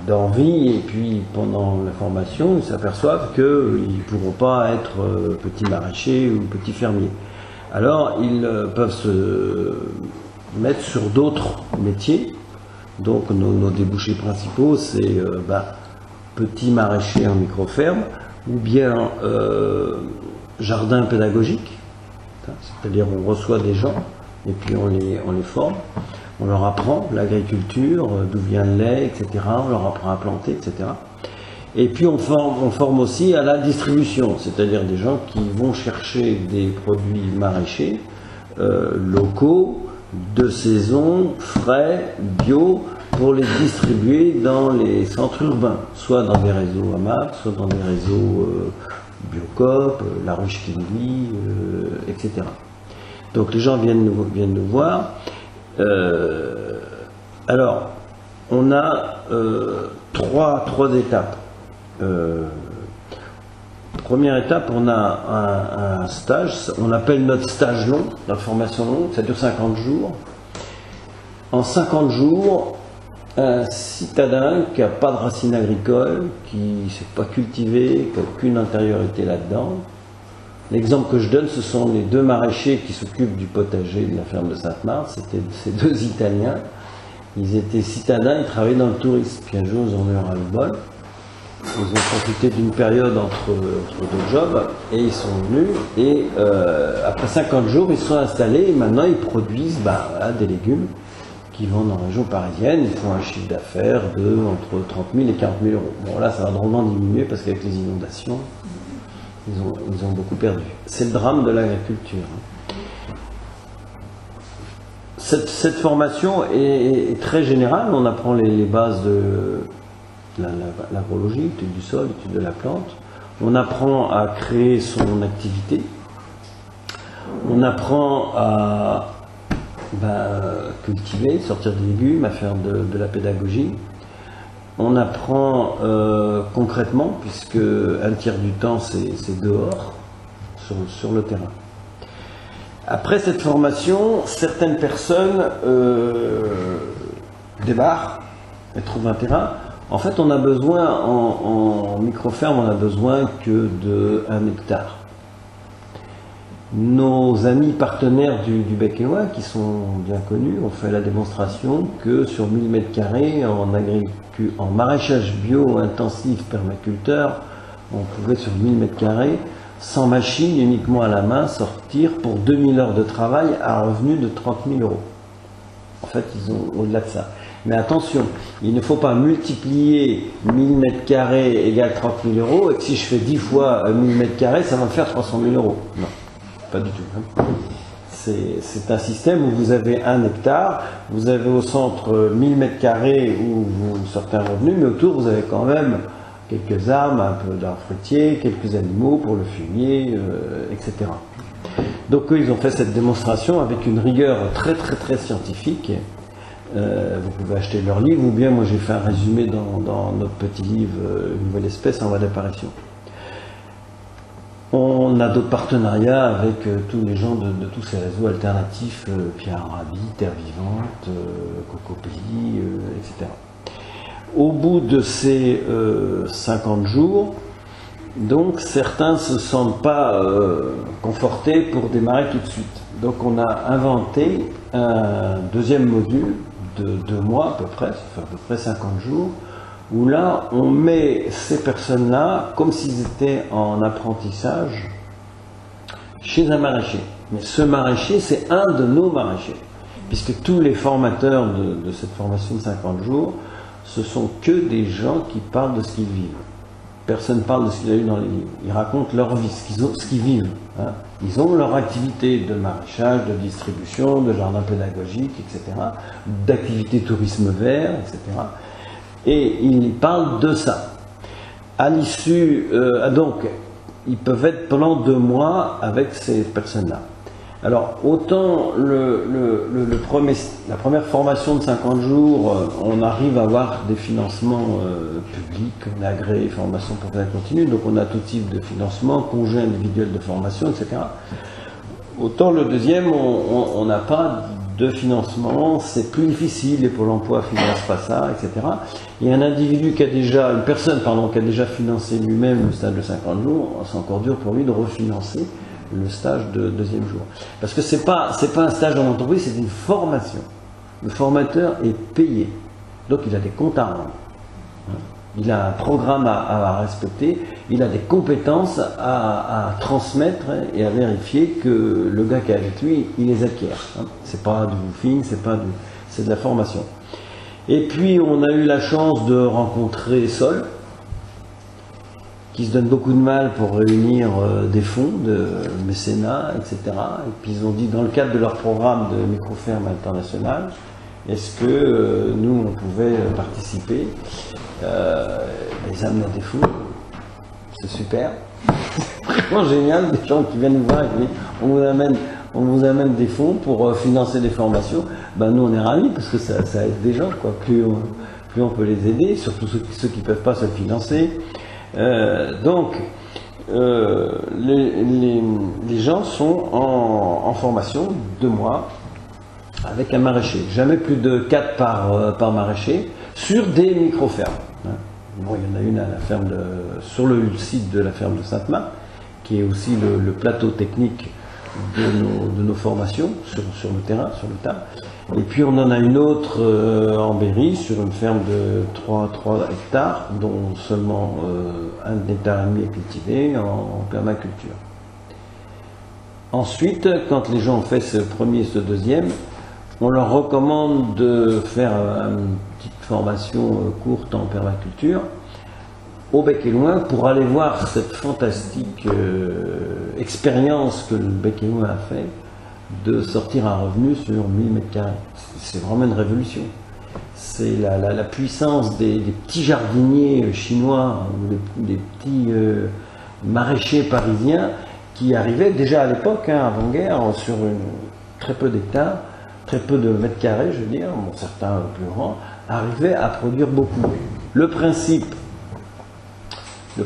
d'envie, et puis pendant la formation, ils s'aperçoivent qu'ils ne pourront pas être petits maraîchers ou petits fermiers. Alors, ils peuvent se mettre sur d'autres métiers. Donc, nos débouchés principaux, c'est petits maraîchers en micro-ferme, ou bien jardin pédagogique, c'est-à-dire on reçoit des gens, et puis on les forme. On leur apprend l'agriculture, d'où vient le lait, etc. On leur apprend à planter, etc. Et puis on forme aussi à la distribution, c'est-à-dire des gens qui vont chercher des produits maraîchers locaux, de saison, frais, bio, pour les distribuer dans les centres urbains, soit dans des réseaux AMAP, soit dans des réseaux Biocoop, La Ruche Kiwi, etc. Donc les gens viennent nous voir. Alors, on a trois étapes. Première étape, on a un stage, on appelle notre stage long, notre formation longue, ça dure 50 jours. En 50 jours, un citadin qui n'a pas de racines agricoles, qui ne s'est pas cultivé, qui n'a aucune intériorité là-dedans. L'exemple que je donne, ce sont les 2 maraîchers qui s'occupent du potager de la ferme de Sainte-Marthe. C'était ces 2 Italiens. Ils étaient citadins, ils travaillaient dans le tourisme. Puis un jour, ils ont eu un ras-le-bol. Ils ont profité d'une période entre 2 jobs et ils sont venus. Et après 50 jours, ils se sont installés et maintenant ils produisent des légumes qui vendent en région parisienne. Ils font un chiffre d'affaires de entre 30 000 et 40 000 euros. Bon, là, ça va drôlement diminuer parce qu'avec les inondations, ils ont beaucoup perdu. C'est le drame de l'agriculture. Cette formation est très générale. On apprend les bases de l'agrologie, l'étude du sol, l'étude de la plante. On apprend à créer son activité. On apprend à cultiver, sortir des légumes, à faire de la pédagogie. On apprend concrètement, puisque un tiers du temps c'est dehors, sur le terrain. Après cette formation, certaines personnes débarquent et trouvent un terrain. En fait, on a besoin, en micro-ferme, on a besoin que de 1 hectare. Nos amis partenaires du Bec et Ouin, qui sont bien connus, ont fait la démonstration que sur 1000 m² en maraîchage bio intensif permaculteur, on pouvait sur 1000 m², sans machine, uniquement à la main, sortir pour 2000 heures de travail à un revenu de 30 000 €. En fait, ils ont au-delà de ça. Mais attention, il ne faut pas multiplier 1000 m² égale 30 000 € et que si je fais 10 fois 1000 m², ça va me faire 300 000 €. Non, pas du tout. C'est un système où vous avez 1 hectare, vous avez au centre 1000 m² où vous sortez un revenu, mais autour vous avez quand même quelques arbres, un peu d'arbres fruitiers, quelques animaux pour le fumier, etc. Donc eux, ils ont fait cette démonstration avec une rigueur très scientifique. Vous pouvez acheter leur livre, ou bien moi j'ai fait un résumé dans notre petit livre Une nouvelle espèce en voie d'apparition. On a d'autres partenariats avec tous les gens de tous ces réseaux alternatifs, Pierre Arabi, Terre Vivante, Cocopélie, etc. Au bout de ces 50 jours, donc certains ne se sentent pas confortés pour démarrer tout de suite. Donc on a inventé un deuxième module de 2 mois à peu près, ça fait à peu près 50 jours, où là on met ces personnes-là comme s'ils étaient en apprentissage chez un maraîcher. Mais ce maraîcher, c'est un de nos maraîchers, puisque tous les formateurs de cette formation de 50 jours, ce sont que des gens qui parlent de ce qu'ils vivent. Personne ne parle de ce qu'il a eu dans les livres. Ils racontent leur vie, ce qu'ils vivent. Hein. Ils ont leur activité de maraîchage, de distribution, de jardin pédagogique, etc., d'activité tourisme vert, etc. Et ils parlent de ça. À l'issue, donc, ils peuvent être pendant 2 mois avec ces personnes-là. Alors, autant la première formation de 50 jours, on arrive à avoir des financements publics, on est agréé formation professionnelle continue, donc on a tout type de financement, congé individuel de formation, etc. Autant le deuxième, on n'a pas de financement, c'est plus difficile, et Pôle emploi ne finance pas ça, etc. Il y a un individu qui a déjà, une personne, pardon, qui a déjà financé lui-même le stage de 50 jours, c'est encore dur pour lui de refinancer le stage de deuxième jour. Parce que c'est pas un stage en entreprise, c'est une formation. Le formateur est payé. Donc il a des comptes à rendre. Il a un programme à respecter, il a des compétences à transmettre et à vérifier que le gars qui est avec lui, il les acquiert. C'est pas du woofing, c'est de la formation. Et puis on a eu la chance de rencontrer Sol, qui se donne beaucoup de mal pour réunir des fonds de mécénat, etc. Et puis ils ont dit, dans le cadre de leur programme de micro-ferme internationale, est-ce que nous, on pouvait participer? Ils amenaient des fonds, c'est super, c'est vraiment génial, des gens qui viennent nous voir et qui disent, on vous amène des fonds pour financer des formations. Ben, nous, on est ravis, parce que ça aide des gens, quoi. Plus on peut les aider, surtout ceux qui ne peuvent pas se financer. Donc, les gens sont en formation 2 mois avec un maraîcher. Jamais plus de 4 par maraîcher sur des micro-fermes. Bon, il y en a une à la ferme sur le site de la ferme de Sainte-Marthe, qui est aussi le plateau technique de nos formations sur le terrain, sur le tas. Et puis on en a une autre en Berry, sur une ferme de 3 hectares, dont seulement 1,5 hectare est cultivé en permaculture. Ensuite, quand les gens ont fait ce premier et ce deuxième, on leur recommande de faire une petite formation courte en permaculture au Bec et Ouin pour aller voir cette fantastique expérience que le Bec et Ouin a fait de sortir un revenu sur 1000 m². C'est vraiment une révolution. C'est la puissance des petits jardiniers chinois ou des petits maraîchers parisiens qui arrivaient déjà à l'époque, avant-guerre, sur très peu d'hectares, très peu de mètres carrés, je veux dire, bon, certains plus grands, arrivaient à produire beaucoup. Le principe de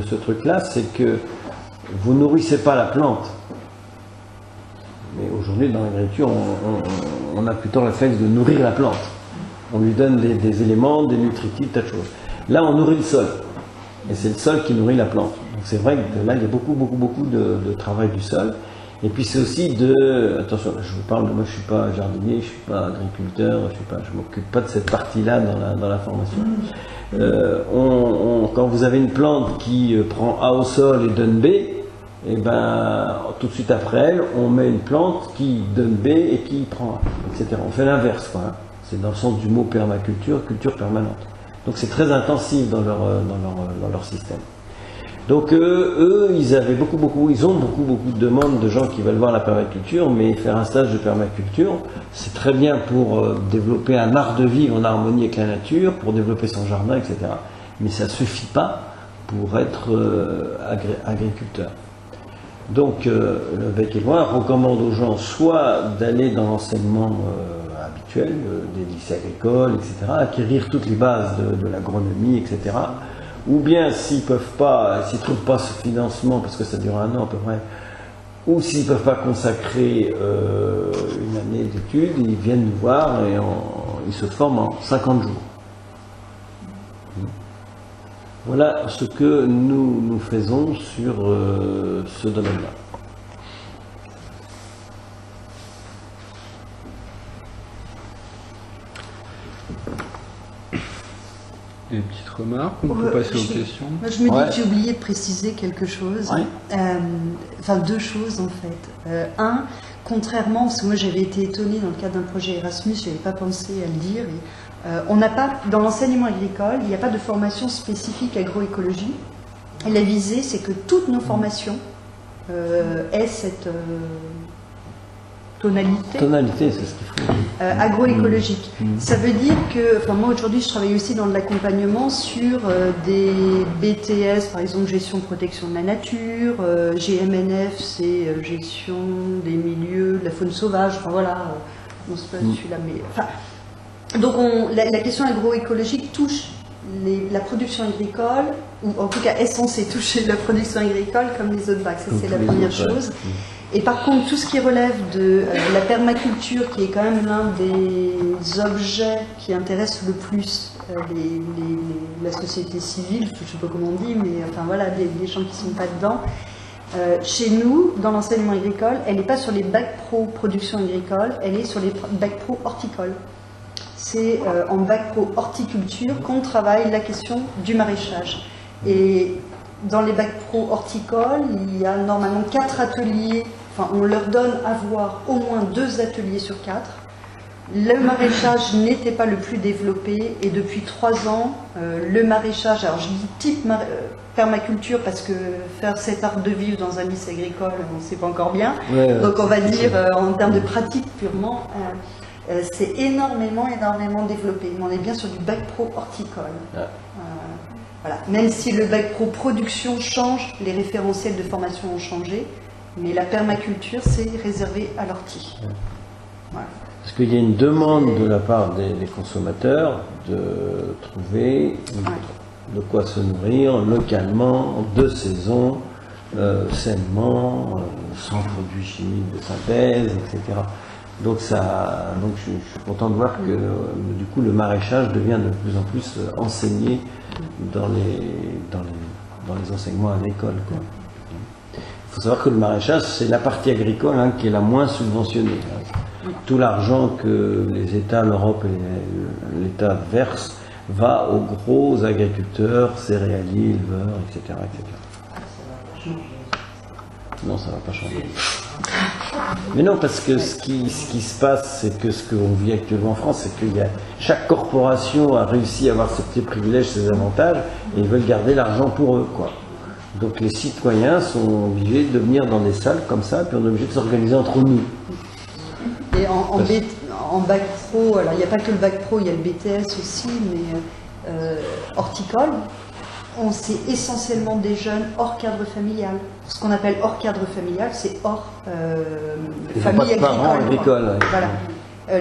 ce truc-là, c'est que vous nourrissez pas la plante, aujourd'hui, dans l'agriculture, on a plutôt le réflexe de nourrir la plante. On lui donne des éléments, des nutritifs, tas de choses. Là, on nourrit le sol. Et c'est le sol qui nourrit la plante. Donc c'est vrai que là, il y a beaucoup de travail du sol. Et puis c'est aussi attention, je vous parle de moi, je suis pas jardinier, je suis pas agriculteur, je m'occupe pas de cette partie-là dans la formation. Quand vous avez une plante qui prend A au sol et donne B, et ben tout de suite après elle, on met une plante qui donne B et qui prend A, etc. On fait l'inverse, quoi. Hein. C'est dans le sens du mot permaculture, culture permanente. Donc c'est très intensif dans leur système. Donc eux, ils ont beaucoup de demandes de gens qui veulent voir la permaculture, mais faire un stage de permaculture, c'est très bien pour développer un art de vivre en harmonie avec la nature, pour développer son jardin, etc. Mais ça ne suffit pas pour être agriculteur. Donc le Bec et Loin recommande aux gens soit d'aller dans l'enseignement habituel, des lycées agricoles, etc., acquérir toutes les bases de l'agronomie, etc., ou bien s'ils ne trouvent pas ce financement, parce que ça dure 1 an à peu près, ou s'ils ne peuvent pas consacrer une année d'études, ils viennent nous voir et ils se forment en 50 jours. Voilà ce que nous faisons sur ce domaine-là. Des petites remarques, on peut passer aux questions. Moi, je me dis que j'ai oublié de préciser quelque chose. Ouais. Enfin, 2 choses en fait. Un, contrairement, parce que moi j'avais été étonnée dans le cadre d'un projet Erasmus, je n'avais pas pensé à le dire. On n'a pas, dans l'enseignement agricole, il n'y a pas de formation spécifique agroécologie. Et la visée, c'est que toutes nos formations aient cette tonalité, c'est ce qu'il faut. Agroécologique. Ça veut dire que, enfin moi aujourd'hui je travaille aussi dans l'accompagnement sur des BTS, par exemple gestion protection de la nature, GMNF c'est gestion des milieux, de la faune sauvage, enfin voilà, on se passe celui-là, mais enfin, donc la question agroécologique touche la production agricole, ou en tout cas est censée toucher la production agricole comme les autres bacs, ça c'est la première chose. Et par contre, tout ce qui relève de la permaculture, qui est quand même l'un des objets qui intéresse le plus la société civile, je ne sais pas comment on dit, mais enfin voilà, des gens qui ne sont pas dedans. Chez nous, dans l'enseignement agricole, elle n'est pas sur les bacs pro production agricole, elle est sur les bacs pro horticole. C'est en bac pro horticulture qu'on travaille la question du maraîchage. Et dans les bacs pro horticole, il y a normalement 4 ateliers, enfin on leur donne à voir au moins 2 ateliers sur 4. Le maraîchage n'était pas le plus développé et depuis 3 ans, le maraîchage, alors je dis type permaculture parce que faire cet art de vivre dans un lycée agricole, on ne sait pas encore bien. Donc on va dire en termes de pratique purement, c'est énormément développé. Mais on est bien sur du bac pro horticole. Voilà. Même si le bac pro production change, les référentiels de formation ont changé, mais la permaculture c'est réservé à l'ortie. Voilà. Parce qu'il y a une demande de la part des consommateurs de trouver de quoi se nourrir localement, de saison, sainement, sans produits chimiques de synthèse, etc. Donc je suis content de voir que du coup le maraîchage devient de plus en plus enseigné dans les enseignements agricoles, quoi. Il faut savoir que le maraîchage, c'est la partie agricole qui est la moins subventionnée. Tout l'argent que les États, l'Europe et l'État versent va aux gros agriculteurs, céréaliers, éleveurs, etc. Non, ça ne va pas changer. Mais non, parce que ce qui se passe, c'est que ce qu'on vit actuellement en France, c'est que chaque corporation a réussi à avoir ses petits privilèges, ses avantages, et ils veulent garder l'argent pour eux, quoi. Donc les citoyens sont obligés de venir dans des salles comme ça, puis on est obligé de s'organiser entre nous. Et en bac pro, alors il n'y a pas que le bac pro, il y a le BTS aussi, mais horticole, c'est essentiellement des jeunes hors cadre familial. Ce qu'on appelle hors cadre familial, c'est hors famille agricole. Voilà.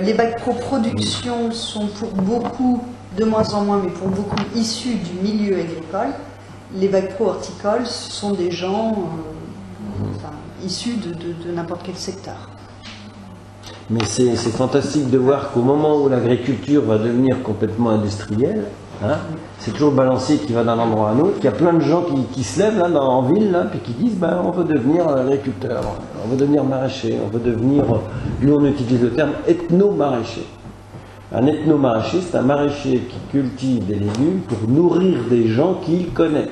Les bacs pro production sont pour beaucoup, de moins en moins, mais pour beaucoup issus du milieu agricole. Les bacs pro horticole sont des gens issus de n'importe quel secteur. Mais c'est fantastique de voir qu'au moment où l'agriculture va devenir complètement industrielle, hein, c'est toujours le balancier qui va d'un endroit à un autre, qu'il y a plein de gens qui se lèvent là, en ville, là, puis qui disent ben, on veut devenir agriculteur, on veut devenir maraîcher, on veut devenir, nous on utilise le terme ethno-maraîcher. Un ethno-maraîcher, c'est un maraîcher qui cultive des légumes pour nourrir des gens qu'il connaît.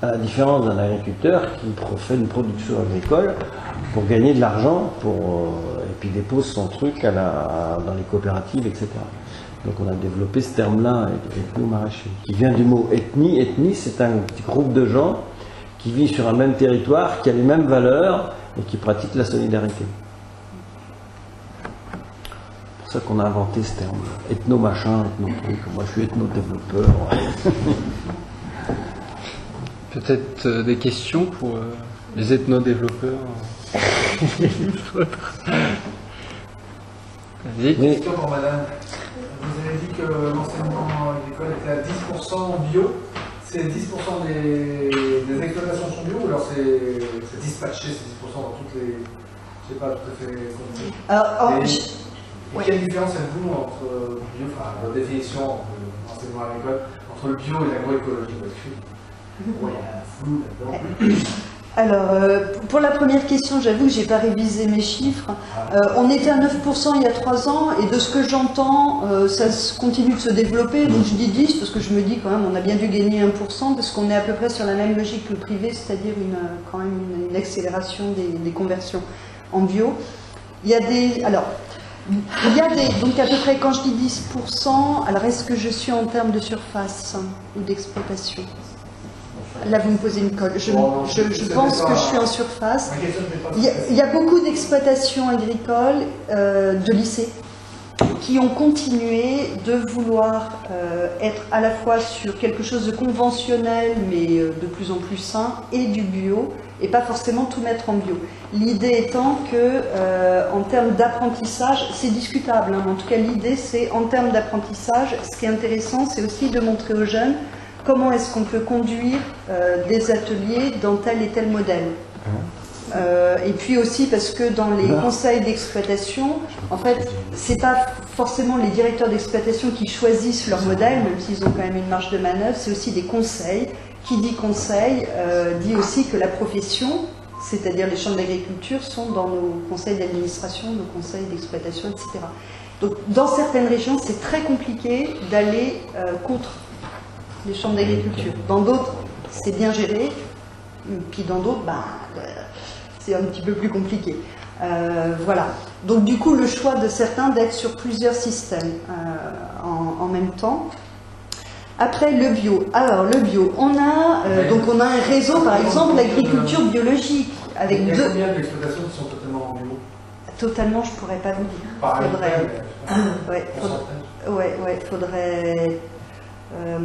À la différence d'un agriculteur qui fait une production agricole pour gagner de l'argent, et puis dépose son truc dans les coopératives, etc. Donc on a développé ce terme-là, ethno-maraîcher, qui vient du mot ethnie. Ethnie, c'est un petit groupe de gens qui vivent sur un même territoire, qui a les mêmes valeurs et qui pratiquent la solidarité. C'est pour ça qu'on a inventé ce terme. Ethno-machin, ethno-truc. Moi je suis ethno-développeur. Peut-être des questions pour les ethno-développeurs. Vas-y. Question pour madame. Vous avez dit que l'enseignement agricole était à 10% en bio. C'est 10% des exploitations sont bio ou alors c'est dispatché, c'est 10% dans toutes les. Je sais pas tout à fait compris. Quelle différence êtes-vous entre bio, enfin, votre définition de l'enseignement agricole, entre le bio et l'agroécologie? Ouais, flou là-dedans. Alors, pour la première question, j'avoue que je n'ai pas révisé mes chiffres. On était à 9% il y a 3 ans, et de ce que j'entends, ça continue de se développer. Donc je dis 10 parce que je me dis quand même on a bien dû gagner 1%, parce qu'on est à peu près sur la même logique que le privé, c'est-à-dire quand même une accélération des conversions en bio. Il y a des... Alors, donc à peu près, quand je dis 10%, alors est-ce que je suis en termes de surface ou d'exploitation? Là, vous me posez une colle. Je pense que je suis en surface. Il y a beaucoup d'exploitations agricoles de lycées qui ont continué de vouloir être à la fois sur quelque chose de conventionnel, mais de plus en plus sain, et du bio, et pas forcément tout mettre en bio. L'idée étant que, en termes d'apprentissage, c'est discutable, hein, mais en tout cas l'idée c'est, en termes d'apprentissage, ce qui est intéressant, c'est aussi de montrer aux jeunes comment est-ce qu'on peut conduire des ateliers dans tel et tel modèle. Et puis aussi parce que dans les conseils d'exploitation, en fait, c'est pas forcément les directeurs d'exploitation qui choisissent leur modèle, même s'ils ont quand même une marge de manœuvre, c'est aussi des conseils. Qui dit conseil dit aussi que la profession, c'est-à-dire les chambres d'agriculture, sont dans nos conseils d'administration, nos conseils d'exploitation, etc. Donc dans certaines régions, c'est très compliqué d'aller contre les chambres d'agriculture. Dans d'autres, c'est bien géré, puis dans d'autres, c'est un petit peu plus compliqué. Voilà. Donc du coup, le choix de certains d'être sur plusieurs systèmes en même temps. Après, le bio. Alors, le bio, on a un réseau, par exemple, l'agriculture biologique, avec Il y a deux... combien d'exploitations qui sont totalement en bio? Totalement, je pourrais pas vous dire. Faudrait...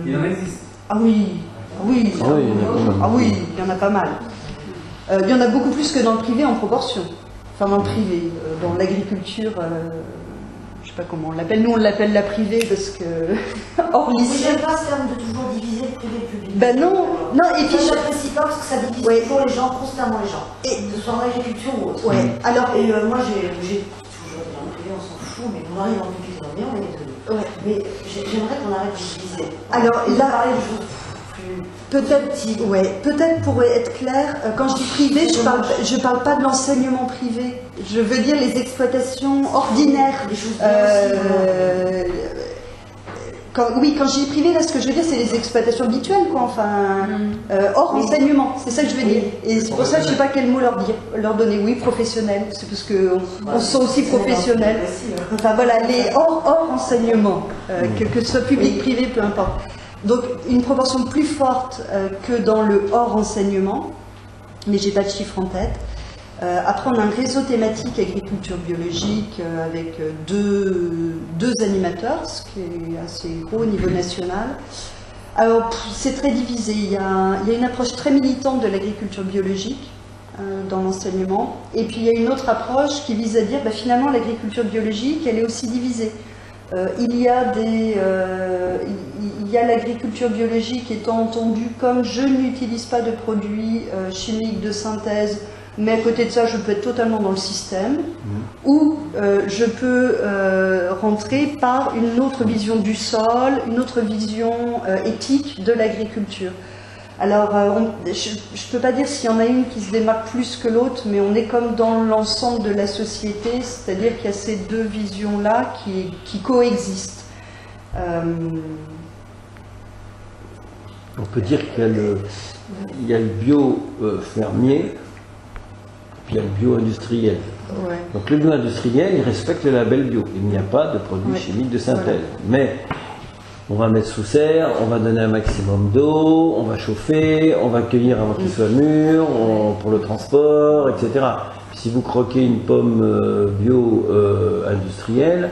Il en existe. Ah oui, il y en a pas mal. Il y en a beaucoup plus que dans le privé en proportion. Enfin, dans le privé, dans l'agriculture, je sais pas comment on l'appelle. Nous, on l'appelle la privée parce que hors lycée. J'aime pas ce terme de toujours diviser le privé et le public. Ben non, et puis je n'apprécie pas parce que ça divise toujours les gens, constamment les gens. Et que ce soit en agriculture ou autre. Ouais. Alors, moi, j'ai toujours dit dans le privé, on s'en fout, mais on arrive en public, on est bien, on est les deux. Ouais. Mais j'aimerais qu'on arrête de diviser. Alors là, parler de choses plus peut-être pour être clair, quand je dis privé, je parle pas de l'enseignement privé. Je veux dire les exploitations ordinaires. Quand je dis privé, là, ce que je veux dire, c'est les exploitations habituelles, quoi. Enfin, hors enseignement. C'est ça que je veux dire. Et c'est pour ça que je sais pas quel mot leur donner. Oui, professionnel. C'est parce qu'on se sent aussi professionnel. Enfin voilà, les hors enseignement, que ce soit public, privé, peu importe. Donc une proportion plus forte que dans le hors enseignement, mais j'ai pas de chiffre en tête. Après, on a un réseau thématique agriculture biologique avec deux animateurs, ce qui est assez gros au niveau national. Alors, c'est très divisé. Il y a une approche très militante de l'agriculture biologique dans l'enseignement, et puis il y a une autre approche qui vise à dire, finalement, l'agriculture biologique, elle est aussi divisée. Il y a l'agriculture biologique étant entendue comme je n'utilise pas de produits chimiques de synthèse, Mais à côté de ça, je peux être totalement dans le système, ou je peux rentrer par une autre vision du sol, une autre vision éthique de l'agriculture. Alors, je ne peux pas dire s'il y en a une qui se démarque plus que l'autre, mais on est comme dans l'ensemble de la société, c'est-à-dire qu'il y a ces deux visions-là qui coexistent. On peut dire qu'il y a le bio-fermier, puis il y a le bio-industriel. Ouais. Donc le bio-industriel, il respecte le label bio. Il n'y a pas de produits chimiques de synthèse. Voilà. Mais on va mettre sous serre, on va donner un maximum d'eau, on va chauffer, on va cueillir avant qu'il soit mûr, pour le transport, etc. Puis si vous croquez une pomme bio-industrielle,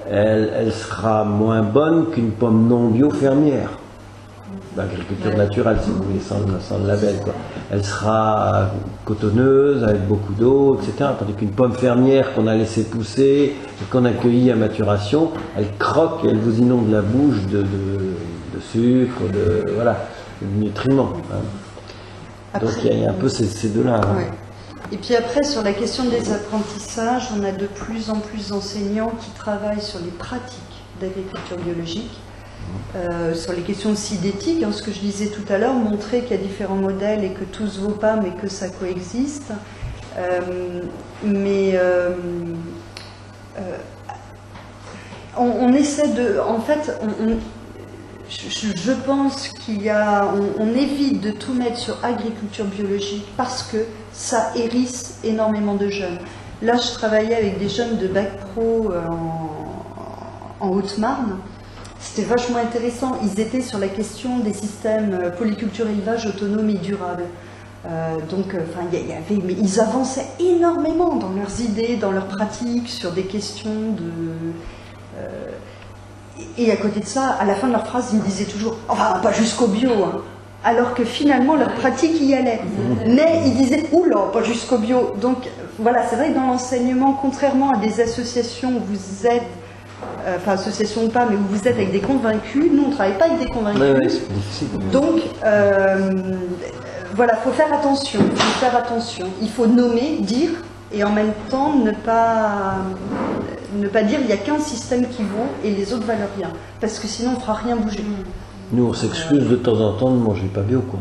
elle sera moins bonne qu'une pomme non bio-fermière. L'agriculture naturelle, si vous voulez, sans le label, quoi. Elle sera cotonneuse, avec beaucoup d'eau, etc. Tandis qu'une pomme fermière qu'on a laissée pousser et qu'on a cueillie à maturation, elle croque et elle vous inonde la bouche de sucre, de nutriments. Hein. Après, donc il y a un peu ces deux-là. Hein. Ouais. Et puis après, sur la question des apprentissages, on a de plus en plus d'enseignants qui travaillent sur les pratiques d'agriculture biologique. Sur les questions aussi d'éthique, ce que je disais tout à l'heure, montrer qu'il y a différents modèles et que tout se vaut pas, mais que ça coexiste. On essaie de... En fait, je pense qu'il y a... On évite de tout mettre sur agriculture biologique parce que ça hérisse énormément de jeunes. Là, je travaillais avec des jeunes de Bac Pro en Haute-Marne. C'était vachement intéressant. Ils étaient sur la question des systèmes polyculture élevage autonome et durable. Mais ils avançaient énormément dans leurs idées, dans leurs pratiques, sur des questions de... et à côté de ça, à la fin de leur phrase, ils me disaient toujours « Enfin, pas jusqu'au bio hein. ». Alors que finalement, leur pratique y allait. Mais ils disaient « Oula, pas jusqu'au bio ». Donc voilà, c'est vrai que dans l'enseignement, contrairement à des associations où vous êtes enfin association ou pas, mais où vous êtes avec des convaincus, nous on ne travaille pas avec des convaincus. Donc voilà, faut faire attention, il faut nommer, dire, et en même temps ne pas dire il n'y a qu'un système qui vaut et les autres valent rien, parce que sinon on ne fera rien bouger. Nous on s'excuse de temps en temps de manger pas bio, quoi.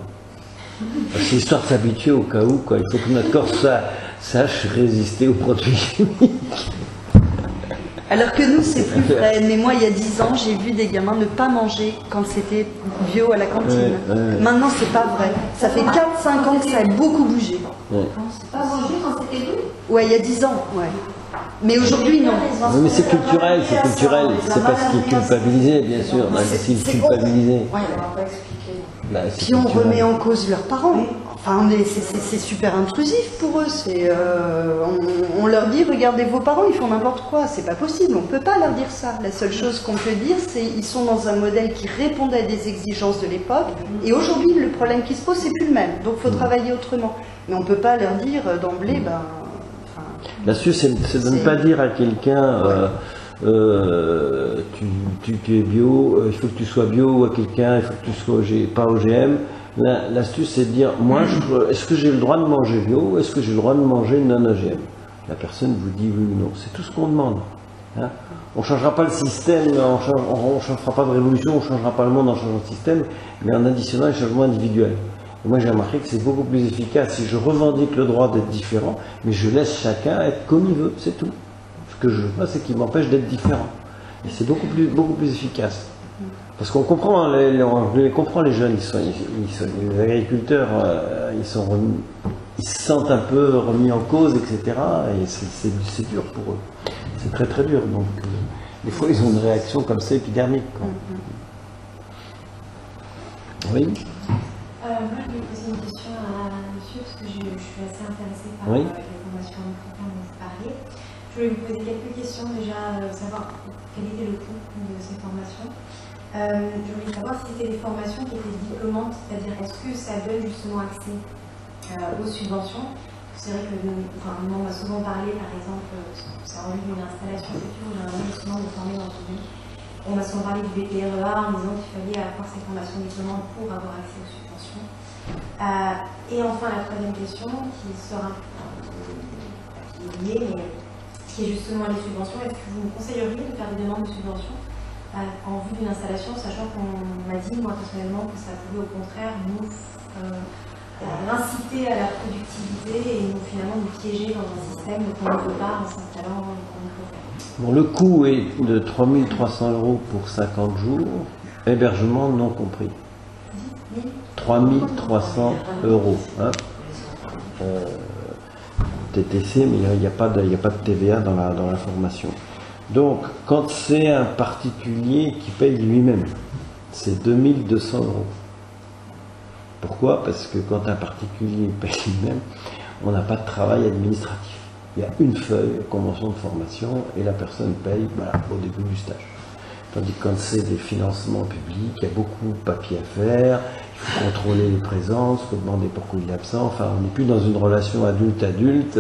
C'est histoire de s'habituer au cas où, quoi. Il faut que notre corps sache résister aux produits chimiques. Alors que nous, c'est plus vrai. Mais moi, il y a 10 ans, j'ai vu des gamins ne pas manger quand c'était bio à la cantine. Maintenant, c'est pas vrai. Ça fait 4-5 ans que ça a beaucoup bougé. Pas manger quand c'était bio ? Ouais, il y a 10 ans, ouais. Mais aujourd'hui, non. Oui, mais c'est culturel. C'est parce qu'il est culpabilisé, bien sûr. C'est culpabilisé. Ouais, on va pas expliquer. Puis on remet en cause leurs parents. Enfin, c'est super intrusif pour eux. On leur dit, regardez vos parents, ils font n'importe quoi. C'est pas possible, on peut pas leur dire ça. La seule chose qu'on peut dire, c'est qu'ils sont dans un modèle qui répondait à des exigences de l'époque. Et aujourd'hui, le problème qui se pose, c'est plus le même. Donc, il faut travailler autrement. Mais on peut pas leur dire d'emblée, L'astuce, c'est de ne pas dire à quelqu'un, tu es bio, il faut que tu sois bio, ou à quelqu'un, il faut que tu sois pas OGM. L'astuce, c'est de dire, moi, est-ce que j'ai le droit de manger bio ou est-ce que j'ai le droit de manger non OGM? La personne vous dit oui ou non. C'est tout ce qu'on demande. Hein. On ne changera pas le système, on ne fera pas de révolution, on ne changera pas le monde en changeant le système, mais en additionnant les changements individuels. Et moi, j'ai remarqué que c'est beaucoup plus efficace si je revendique le droit d'être différent, mais je laisse chacun être comme il veut, c'est tout. Ce que je veux pas, c'est qu'il m'empêche d'être différent. Et c'est beaucoup plus efficace. Parce qu'on comprend, on les comprend, les jeunes, les agriculteurs, ils se sentent un peu remis en cause, etc. Et c'est dur pour eux. C'est très très dur. Donc, des fois, ils ont une réaction comme ça épidermique. Quoi. Oui. Moi, je vais poser une question à monsieur, parce que je suis assez intéressée par les formations dont vous parlez. Je voulais vous poser quelques questions, déjà, savoir quel était le coût de ces formations. Je voulais savoir si c'était des formations qui étaient diplômantes, c'est-à-dire est-ce que ça donne justement accès aux subventions. C'est vrai que nous, on m'a souvent parlé, par exemple, ça en une installation future, j'ai un investissement de former dans ce but. On m'a souvent parlé du BPREA en disant qu'il fallait avoir ces formations diplômantes pour avoir accès aux subventions. Et enfin, la troisième question, qui est liée, mais qui est justement les subventions. Est-ce que vous me conseilleriez de faire des demandes de subventions en vue d'une installation, sachant qu'on m'a dit, moi personnellement, que ça pouvait au contraire nous inciter à la productivité et nous finalement nous piéger dans un système qu'on ne peut pas en s'installant comme il faut faire. Bon, le coût est de 3 300 € pour 50 jours, hébergement non compris. 3 300 €. Hein. TTC, mais il n'y a pas de TVA dans la formation. Donc, quand c'est un particulier qui paye lui-même, c'est 2 200 €. Pourquoi? Parce que quand un particulier paye lui-même, on n'a pas de travail administratif. Il y a une feuille, convention de formation, et la personne paye au début du stage. Tandis que quand c'est des financements publics, il y a beaucoup de papiers à faire, il faut contrôler les présences, il faut demander pourquoi il est absent, enfin on n'est plus dans une relation adulte-adulte,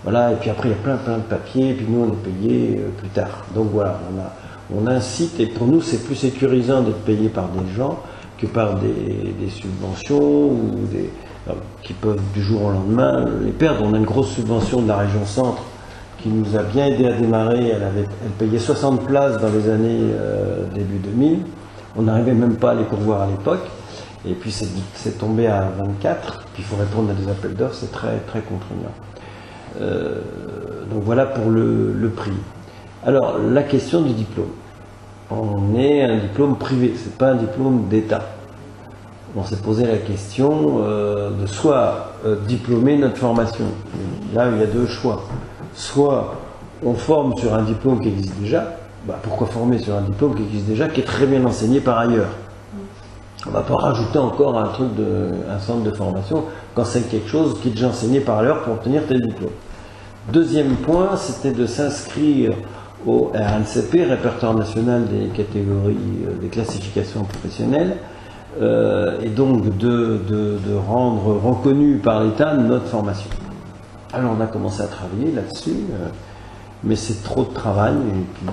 voilà, et puis après il y a plein de papiers, et puis nous on est payé plus tard. Donc voilà, on incite, et pour nous c'est plus sécurisant d'être payé par des gens que par des subventions ou qui peuvent du jour au lendemain les perdre. On a une grosse subvention de la région centre qui nous a bien aidé à démarrer. Elle payait 60 places dans les années début 2000. On n'arrivait même pas à les pourvoir à l'époque. Et puis c'est tombé à 24. Puis il faut répondre à des appels d'offres, c'est très, très contraignant. Donc voilà pour le prix. Alors la question du diplôme. On est un diplôme privé, c'est pas un diplôme d'État. On s'est posé la question de soit diplômer notre formation. Là, il y a deux choix. Soit on forme sur un diplôme qui existe déjà. Pourquoi former sur un diplôme qui existe déjà, qui est très bien enseigné par ailleurs? On ne va pas rajouter encore un centre de formation quand c'est quelque chose qui est déjà enseigné par ailleurs pour obtenir tel diplôme. Deuxième point, c'était de s'inscrire au RNCP, Répertoire National des Catégories des Classifications Professionnelles, et donc de rendre reconnu par l'État notre formation. Alors on a commencé à travailler là-dessus, mais c'est trop de travail, et puis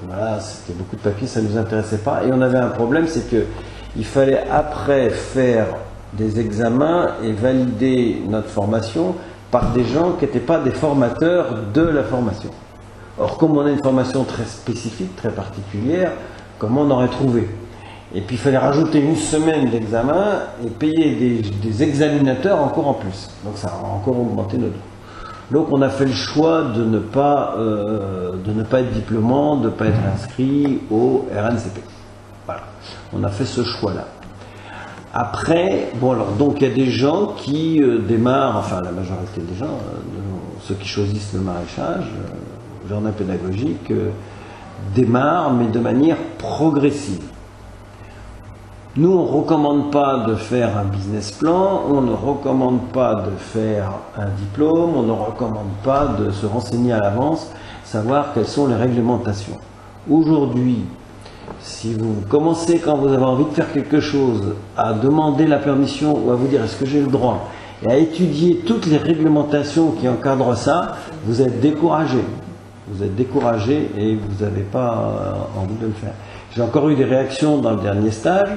voilà, c'était beaucoup de papiers, ça ne nous intéressait pas, et on avait un problème, c'est qu'il fallait après faire des examens et valider notre formation par des gens qui n'étaient pas des formateurs de la formation. Or, comme on a une formation très spécifique, très particulière, comment on aurait trouvé? Et puis il fallait rajouter une semaine d'examen et payer des examinateurs encore en plus. Donc ça a encore augmenté notre coût. Donc on a fait le choix de ne pas être diplômant, de ne pas être inscrit au RNCP. Voilà. On a fait ce choix-là. Après, bon alors, donc il y a des gens qui démarrent, enfin la majorité des gens, ceux qui choisissent le maraîchage, jardin pédagogique, démarrent, mais de manière progressive. Nous, on ne recommande pas de faire un business plan, on ne recommande pas de faire un diplôme, on ne recommande pas de se renseigner à l'avance, savoir quelles sont les réglementations. Aujourd'hui, si vous commencez, quand vous avez envie de faire quelque chose, à demander la permission ou à vous dire est-ce que j'ai le droit, et à étudier toutes les réglementations qui encadrent ça, vous êtes découragé. Vous êtes découragé et vous n'avez pas envie de le faire. J'ai encore eu des réactions dans le dernier stage.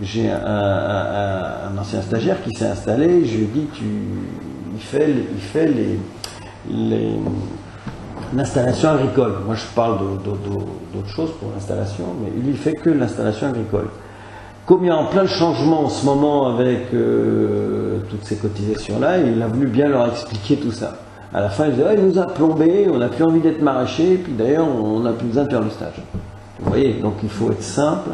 J'ai un ancien stagiaire qui s'est installé. Je lui ai dit il fait l'installation agricole. Moi, je parle d'autre chose pour l'installation, mais lui, il fait que l'installation agricole. Comme il y a en plein changement en ce moment avec toutes ces cotisations-là, il a voulu bien leur expliquer tout ça. À la fin, il disait, il nous a plombé, on n'a plus envie d'être maraîcher, et puis d'ailleurs, on n'a plus besoin de faire le stage. Vous voyez, donc il faut être simple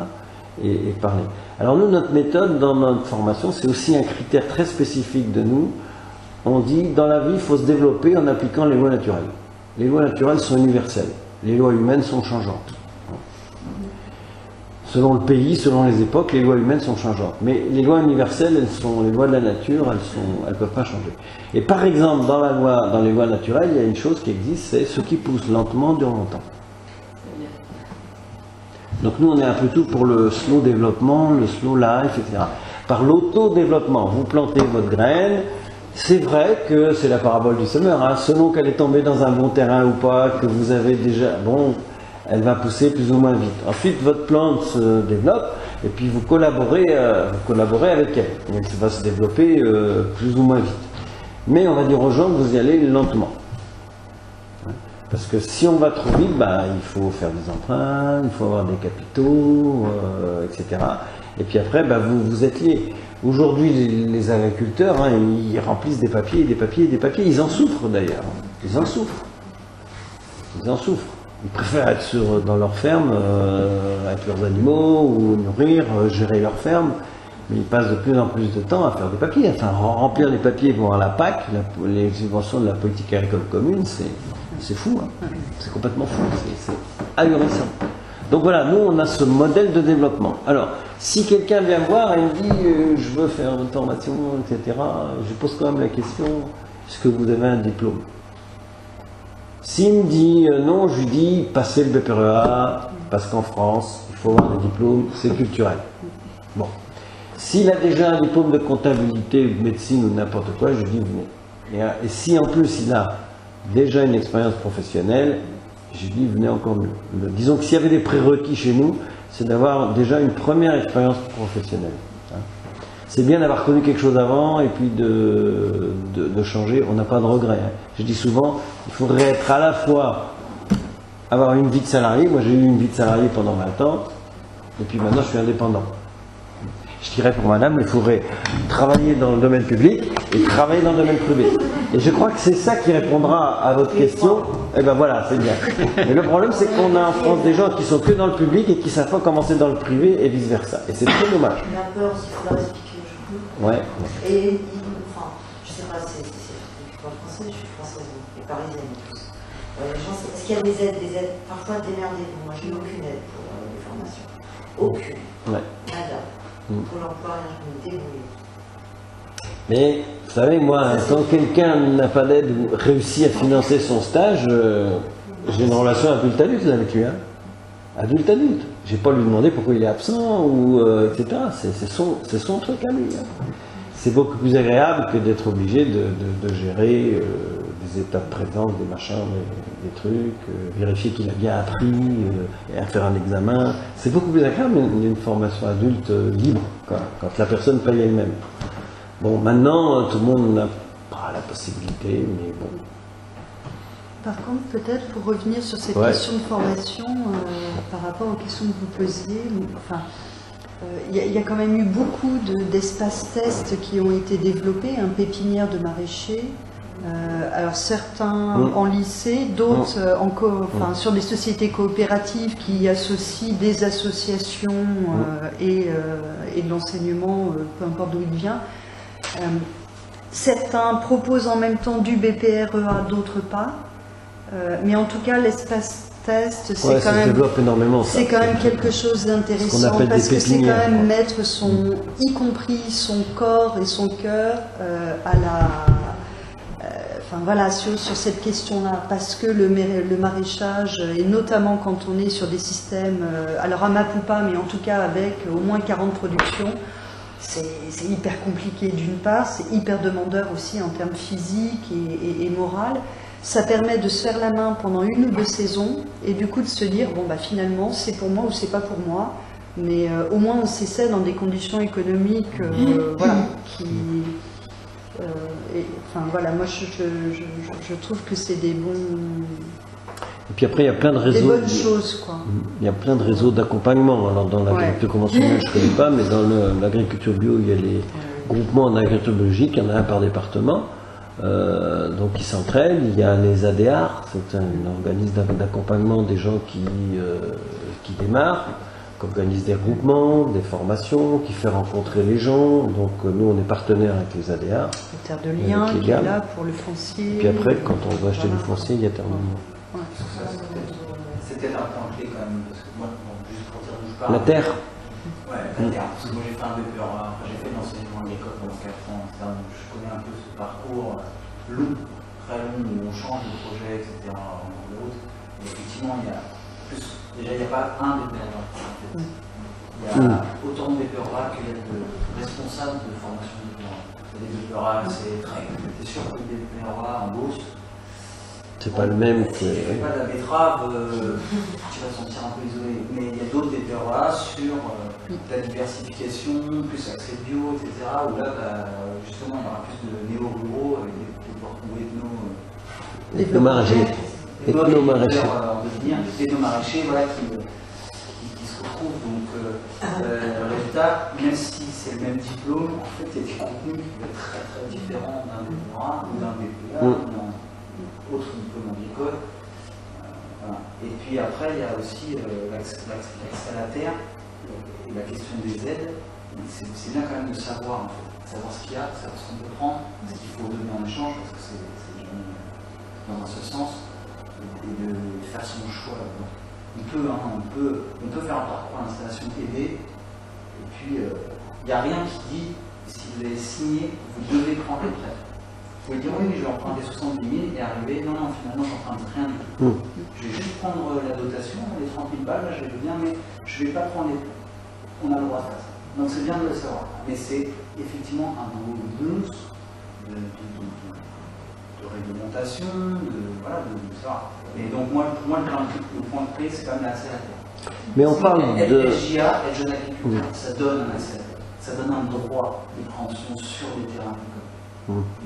et parler. Alors nous, notre méthode dans notre formation, c'est aussi un critère très spécifique de nous. On dit, dans la vie, il faut se développer en appliquant les lois naturelles. Les lois naturelles sont universelles. Les lois humaines sont changeantes. Selon le pays, selon les époques, les lois humaines sont changeantes. Mais les lois universelles, elles sont les lois de la nature, elles ne peuvent pas changer. Et par exemple, dans les lois naturelles, il y a une chose qui existe, c'est ce qui pousse lentement dure longtemps. Donc nous, on est un peu tout pour le slow développement, le slow life, etc. Par l'auto-développement, vous plantez votre graine. C'est vrai que c'est la parabole du semeur, hein, selon qu'elle est tombée dans un bon terrain ou pas, que vous avez déjà... Bon, elle va pousser plus ou moins vite. Ensuite, votre plante se développe, et puis vous collaborez avec elle. Et ça va se développer plus ou moins vite. Mais on va dire aux gens que vous y allez lentement. Parce que si on va trop vite, il faut faire des emprunts, il faut avoir des capitaux, etc. Et puis après, vous êtes liés. Aujourd'hui, les agriculteurs, ils remplissent des papiers, des papiers, des papiers. Ils en souffrent d'ailleurs. Ils en souffrent. Ils en souffrent. Ils préfèrent être dans leur ferme, avec leurs animaux, ou nourrir, gérer leur ferme. Mais ils passent de plus en plus de temps à faire des papiers. Enfin, remplir les papiers pour la PAC, les subventions de la politique agricole commune, c'est fou. C'est complètement fou. C'est ahurissant. Donc voilà, nous, on a ce modèle de développement. Alors, si quelqu'un vient me voir et me dit je veux faire une formation, etc., je pose quand même la question, est-ce que vous avez un diplôme? S'il me dit non, je lui dis passez le BPREA, parce qu'en France, il faut avoir des diplômes, c'est culturel. Bon. S'il a déjà un diplôme de comptabilité, de médecine ou n'importe quoi, je lui dis venez. Et si en plus il a déjà une expérience professionnelle, je lui dis venez encore mieux. Disons que s'il y avait des prérequis chez nous, c'est d'avoir déjà une première expérience professionnelle. C'est bien d'avoir connu quelque chose avant et puis de changer, on n'a pas de regret. Je dis souvent, il faudrait être à la fois avoir une vie de salarié, moi j'ai eu une vie de salarié pendant 20 ans, et puis maintenant je suis indépendant. Je dirais pour madame, il faudrait travailler dans le domaine public et travailler dans le domaine privé. Et je crois que c'est ça qui répondra à votre question. Et ben voilà, c'est bien. Mais le problème, c'est qu'on a en France des gens qui sont que dans le public et qui ne savent pas commencer dans le privé et vice-versa. Et c'est très dommage. La peur, s'il faut leur expliquer, je peux. Ouais. Et, enfin, je sais pas, c'est pas français, je suis française et parisienne en plus. Les gens, est-ce qu'il y a des aides, parfois démerdez-vous. Moi, je n'ai aucune aide pour les formations. Aucune. Ouais. Nada. Pour l'emploi, je me débrouille. Mais, vous savez, moi, quand quelqu'un n'a pas d'aide ou réussit à financer son stage, j'ai une relation adulte-adulte avec lui. Adulte-adulte. J'ai pas lui demander pourquoi il est absent, ou etc. C'est son truc à lui. C'est beaucoup plus agréable que d'être obligé de gérer des états de présence, des machins, des trucs, vérifier qu'il a bien appris, et faire un examen. C'est beaucoup plus agréable d'une formation adulte libre, quand la personne paye elle-même. Bon, maintenant, tout le monde n'a pas la possibilité, mais bon. Par contre, peut-être pour revenir sur cette question de formation, par rapport aux questions que vous posiez, enfin, il y a quand même eu beaucoup d'espaces tests qui ont été développés, un pépinière de maraîchers, alors certains en lycée, d'autres sur des sociétés coopératives qui associent des associations et de l'enseignement, peu importe d'où il vient. Certains proposent en même temps du BPREA, d'autres pas. Mais en tout cas, l'espace test, c'est quand même, c'est quand même quelque chose d'intéressant parce que c'est quand même mettre y compris son corps et son cœur à la, sur cette question-là, parce que le maraîchage, et notamment quand on est sur des systèmes, alors à Mapupa, mais en tout cas avec au moins 40 productions, c'est hyper compliqué d'une part, c'est hyper demandeur aussi en termes physiques et moral. Ça permet de se faire la main pendant 1 ou 2 saisons et du coup de se dire bon finalement c'est pour moi ou c'est pas pour moi, mais au moins on s'essaie dans des conditions économiques moi je trouve que c'est des bons. Et puis après il y a plein de réseaux. Des bonnes choses quoi. Il y a plein de réseaux d'accompagnement. Alors dans l'agriculture conventionnelle je ne connais pas, mais dans l'agriculture bio il y a les groupements d'agriculture biologique, il y en a un par département. Donc ils s'entraînent, il y a les ADR, c'est un organisme d'accompagnement des gens qui démarrent, qui organise des regroupements, des formations, qui fait rencontrer les gens. Donc nous on est partenaires avec les ADR. Terre de Liens qui est là pour le foncier. Et puis après quand on veut acheter du foncier, il y a Terre de Liens. Ouais. C'était un point clé quand même, parce que moi, juste pour dire d'où je parle. La terre. Ouais, la terre, parce que moi j'ai fait un BPREA, j'ai fait de l'enseignement agricole pendant 4 ans, donc je connais un peu ce parcours long, très long, où on change de projet, etc. en l'autre. Et effectivement, il y a plus, déjà il n'y a pas un BPREA. En fait. Il y a autant de BPREA qu'il y a de responsables de formation de BPREA. Il y a des BPREA, c'est sûr que les BPREA en Beauce, C'est pas le même que. Si tu fais pas de la betterave, tu vas te sentir un peu isolé. Mais il y a d'autres DPRA sur la diversification, plus accès bio, etc. Où là, justement, il y aura plus de néo-ruraux avec des ethno-maraîchers. Ethno-maraîchers, voilà, qui se retrouvent. Donc, le résultat, même si c'est le même diplôme, en fait, il y a des contenus qui vont être très très différents d'un DPRA ou d'un BPA ou d'un autre diplôme agricole. Voilà. Et puis après, il y a aussi l'accès à la terre et la question des aides. C'est bien quand même de savoir, en fait, savoir ce qu'il y a, savoir ce qu'on peut prendre, ce qu'il faut donner en échange, parce que c'est dans ce sens, et de faire son choix là-dedans. On peut faire un parcours à l'installation aidée, et puis il n'y a rien qui dit, si vous avez signé, vous devez prendre les prêts. Vous pouvez dire oui, mais je vais emprunter 70 000 et arriver, non, finalement, j'emprunte rien du tout. Je vais juste prendre la dotation, les 30 000 balles, là, je vais bien, mais je ne vais pas prendre les prêts. On a le droit de faire ça. Donc c'est bien de le savoir. Mais c'est effectivement un gros monstre de réglementation, de savoir. Et donc moi, pour moi, le point clé, c'est quand même l'accès à la terre. Mais on parle de. SJA, être jeune agriculteur, ça donne un accès à la terre. Ça donne un droit de préemption sur les terrains agricoles.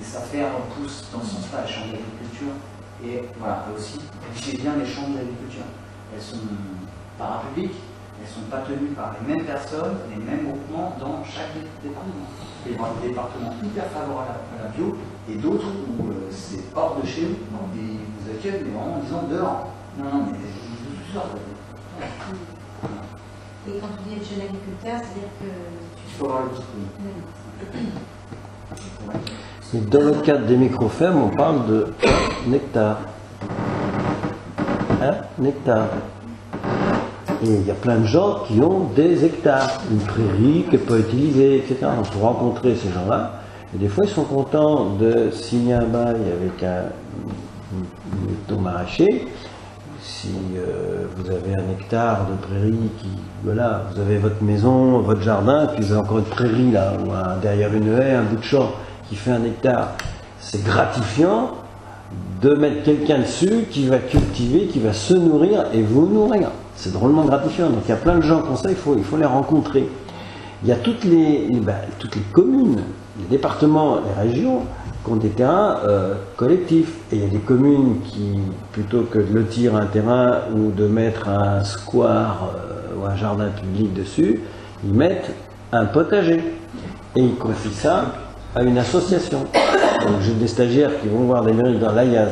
Et ça fait un pouce dans ce sens-là, les chambres d'agriculture. Et voilà, et aussi, j'ai bien les chambres d'agriculture. Elles sont parapubliques, elles ne sont pas tenues par les mêmes personnes, les mêmes groupements dans chaque département. Il y a des départements hyper favorables à la bio et d'autres où c'est hors de chez vous. Ils vous accueillent, mais vraiment en disant dehors. Non, mais tout ça. Et quand tu dis être jeune agriculteur, c'est-à-dire que il faut avoir le diplôme. Mais dans le cadre des micro-fermes, on parle de 1 hectare. 1 hectare. Et il y a plein de gens qui ont des hectares, une prairie qui n'est pas utilisée, etc. On peut rencontrer ces gens-là, et des fois ils sont contents de signer un bail avec un maraîcher. Si vous avez 1 hectare de prairie, voilà, vous avez votre maison, votre jardin, puis vous avez encore une prairie là, ou derrière une haie, un bout de champ qui fait 1 hectare, c'est gratifiant de mettre quelqu'un dessus qui va cultiver, qui va se nourrir et vous nourrir. C'est drôlement gratifiant. Donc il y a plein de gens comme ça, il faut les rencontrer. Il y a toutes les communes, les départements, les régions qui ont des terrains collectifs. Et il y a des communes qui, plutôt que de lotir un terrain ou de mettre un square ou un jardin public dessus, ils mettent un potager. Et ils confient ça à une association. Donc j'ai des stagiaires qui vont voir des mairies, dans là il y a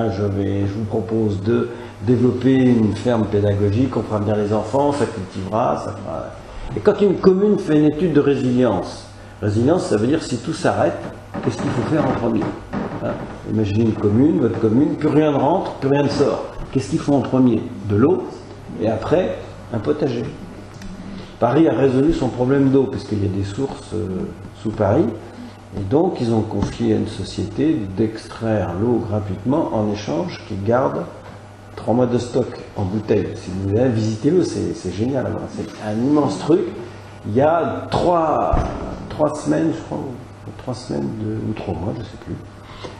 je vous propose de développer une ferme pédagogique, on fera bien les enfants, ça cultivera, ça fera... Et quand une commune fait une étude de résilience, ça veut dire si tout s'arrête, qu'est-ce qu'il faut faire en premier, hein? Imaginez une commune, votre commune, plus rien ne rentre, plus rien ne sort. Qu'est-ce qu'il faut en premier? De l'eau, et après, un potager. Paris a résolu son problème d'eau, parce qu'il y a des sources sous Paris, et donc ils ont confié à une société d'extraire l'eau gratuitement en échange qui garde 3 mois de stock en bouteille. Si vous voulez visiter l'eau, c'est génial. C'est un immense truc. Il y a 3 semaines, je crois, 3 semaines ou 3 mois, je ne sais plus.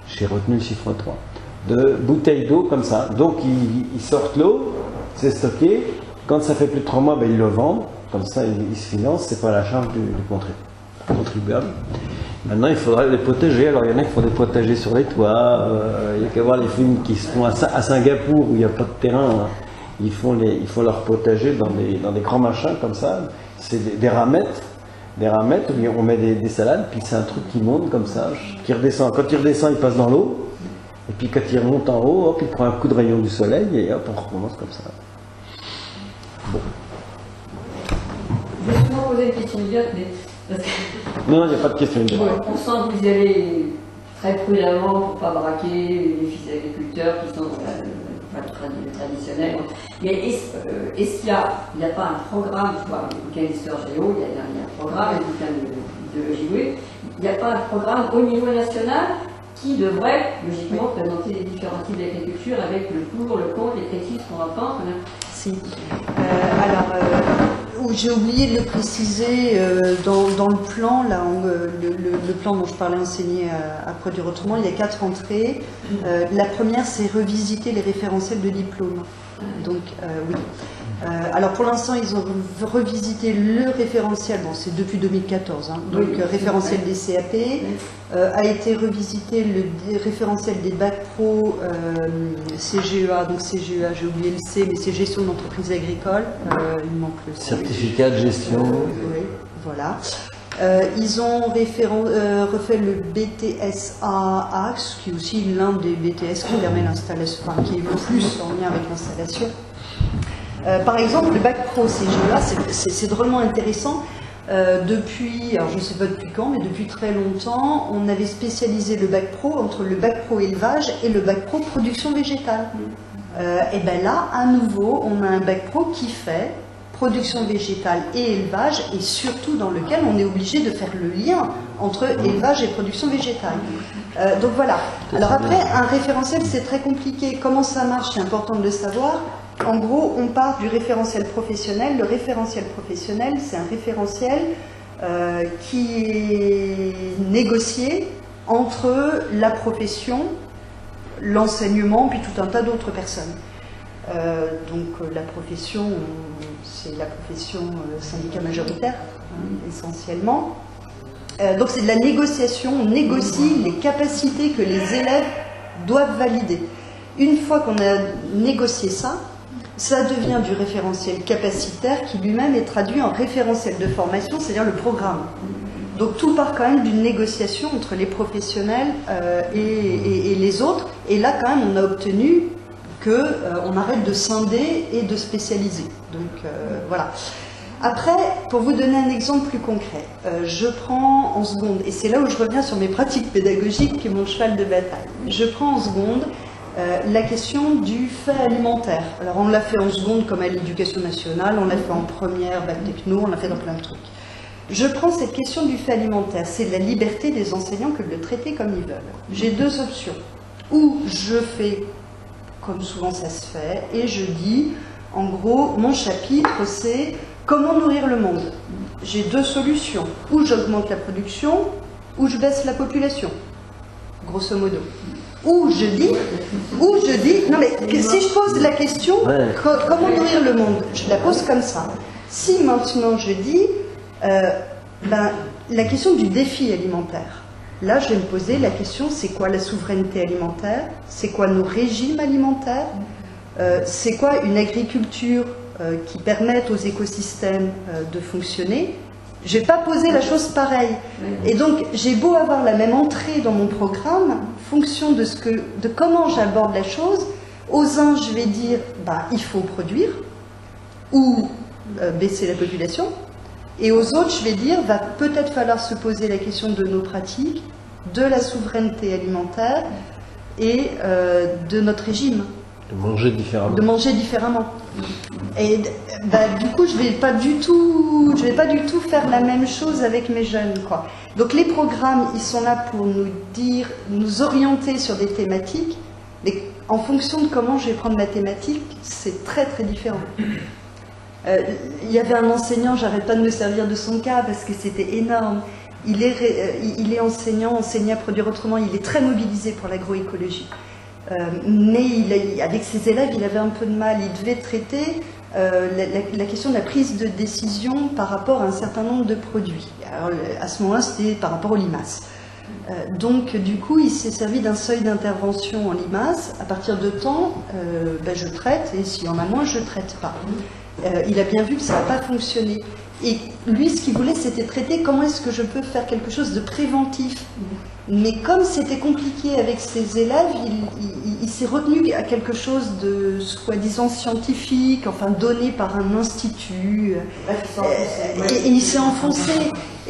J'ai retenu le chiffre 3. De bouteilles d'eau comme ça. Donc ils sortent l'eau, c'est stocké. Quand ça fait plus de 3 mois, ils le vendent. Comme ça, ils se financent. C'est pas à la charge du contribuable. Maintenant, il faudra les potager. Alors, il y en a qui font des potagers sur les toits. Il y a qu'à voir les films qui se font à Singapour où il n'y a pas de terrain. Hein. Ils font leur potager dans des grands machins comme ça. C'est des ramettes. Des ramettes où on met des salades. Puis c'est un truc qui monte comme ça, qui redescend. Quand il redescend, il passe dans l'eau. Et puis quand il remonte en haut, hop, il prend un coup de rayon du soleil et hop, on recommence comme ça. Bon. Je vais souvent poser une question idiote, mais... Non, il n'y a pas de question idiote. On sent que vous y allez très prudemment pour ne pas braquer les fils d'agriculteurs qui sont traditionnels. Mais est-ce qu'il n'y a pas un programme, je vois le bouquin d'histoire géo, il y a un programme, le bouquin d'idéologie, oui, il n'y a pas un programme au niveau national qui devrait logiquement présenter les différents types d'agriculture avec le pour, le contre, les précises qu'on va pas. Si. J'ai oublié de le préciser dans le plan, là, le plan dont je parlais, enseigner à produire autrement, il y a 4 entrées. La première, c'est revisiter les référentiels de diplôme. Donc, oui. Alors pour l'instant, ils ont revisité le référentiel, bon c'est depuis 2014, hein, donc référentiel des CAP, a été revisité le référentiel des bacs pro CGEA, donc CGEA, j'ai oublié le C, mais c'est gestion d'entreprise agricole, il manque le C. Certificat de gestion. Oui, voilà. Ils ont refait le BTSA Axe, qui est aussi l'un des BTS qui permet l'installation, enfin qui est le plus en lien avec l'installation. Par exemple, le bac pro CGEA, c'est drôlement intéressant. Depuis, alors je ne sais pas depuis quand, mais depuis très longtemps, on avait spécialisé le bac pro entre le bac pro élevage et le bac pro production végétale. Et bien là, à nouveau, on a un bac pro qui fait production végétale et élevage, et surtout dans lequel on est obligé de faire le lien entre élevage et production végétale. Donc voilà. Alors après, un référentiel, c'est très compliqué. Comment ça marche, c'est important de le savoir. En gros, on part du référentiel professionnel. Le référentiel professionnel, c'est un référentiel qui est négocié entre la profession, l'enseignement, puis tout un tas d'autres personnes. Donc la profession, c'est la profession syndicat majoritaire, essentiellement. Donc c'est de la négociation, on négocie les capacités que les élèves doivent valider. Une fois qu'on a négocié ça, ça devient du référentiel capacitaire qui lui-même est traduit en référentiel de formation, c'est-à-dire le programme. Donc tout part quand même d'une négociation entre les professionnels et les autres. Et là quand même on a obtenu qu'on arrête de scinder et de spécialiser. Donc voilà. Après, pour vous donner un exemple plus concret, je prends en seconde, et c'est là où je reviens sur mes pratiques pédagogiques qui est mon cheval de bataille. Je prends en seconde la question du fait alimentaire. Alors on l'a fait en seconde comme à l'éducation nationale, on l'a fait en première, bac techno, on l'a fait dans plein de trucs. Je prends cette question du fait alimentaire, c'est la liberté des enseignants que de le traiter comme ils veulent. J'ai 2 options. Ou je fais comme souvent ça se fait, et je dis, en gros, mon chapitre c'est comment nourrir le monde. J'ai 2 solutions. Ou j'augmente la production, ou je baisse la population. Grosso modo. Ou je dis, non mais si je pose la question, comment nourrir le monde, je la pose comme ça. Si maintenant je dis, la question du défi alimentaire, là je vais me poser la question, c'est quoi la souveraineté alimentaire, c'est quoi nos régimes alimentaires, c'est quoi une agriculture qui permette aux écosystèmes de fonctionner. Je ne vais pas poser la chose pareille. Et donc, j'ai beau avoir la même entrée dans mon programme, fonction de comment j'aborde la chose, aux uns, je vais dire, il faut produire, ou baisser la population, et aux autres, je vais dire, va peut-être falloir se poser la question de nos pratiques, de la souveraineté alimentaire, et de notre régime. De manger différemment. De manger différemment. Et du coup, je vais pas du tout faire la même chose avec mes jeunes, quoi. Donc les programmes, ils sont là pour nous orienter sur des thématiques, mais en fonction de comment je vais prendre ma thématique, c'est très très différent. Il y avait un enseignant, j'arrête pas de me servir de son cas parce que c'était énorme. Il est enseignant à produire autrement, il est très mobilisé pour l'agroécologie. Mais avec ses élèves, il avait un peu de mal. Il devait traiter la question de la prise de décision par rapport à un certain nombre de produits. Alors, à ce moment-là, c'était par rapport aux limaces. Donc, du coup, il s'est servi d'un seuil d'intervention en limaces. À partir de temps, je traite, et s'il y en a moins, je ne traite pas. Il a bien vu que ça n'a pas fonctionné. Et lui, ce qu'il voulait, c'était traiter comment est-ce que je peux faire quelque chose de préventif. Mais comme c'était compliqué avec ses élèves, il s'est retenu à quelque chose de soi-disant scientifique, enfin donné par un institut. Et il s'est enfoncé.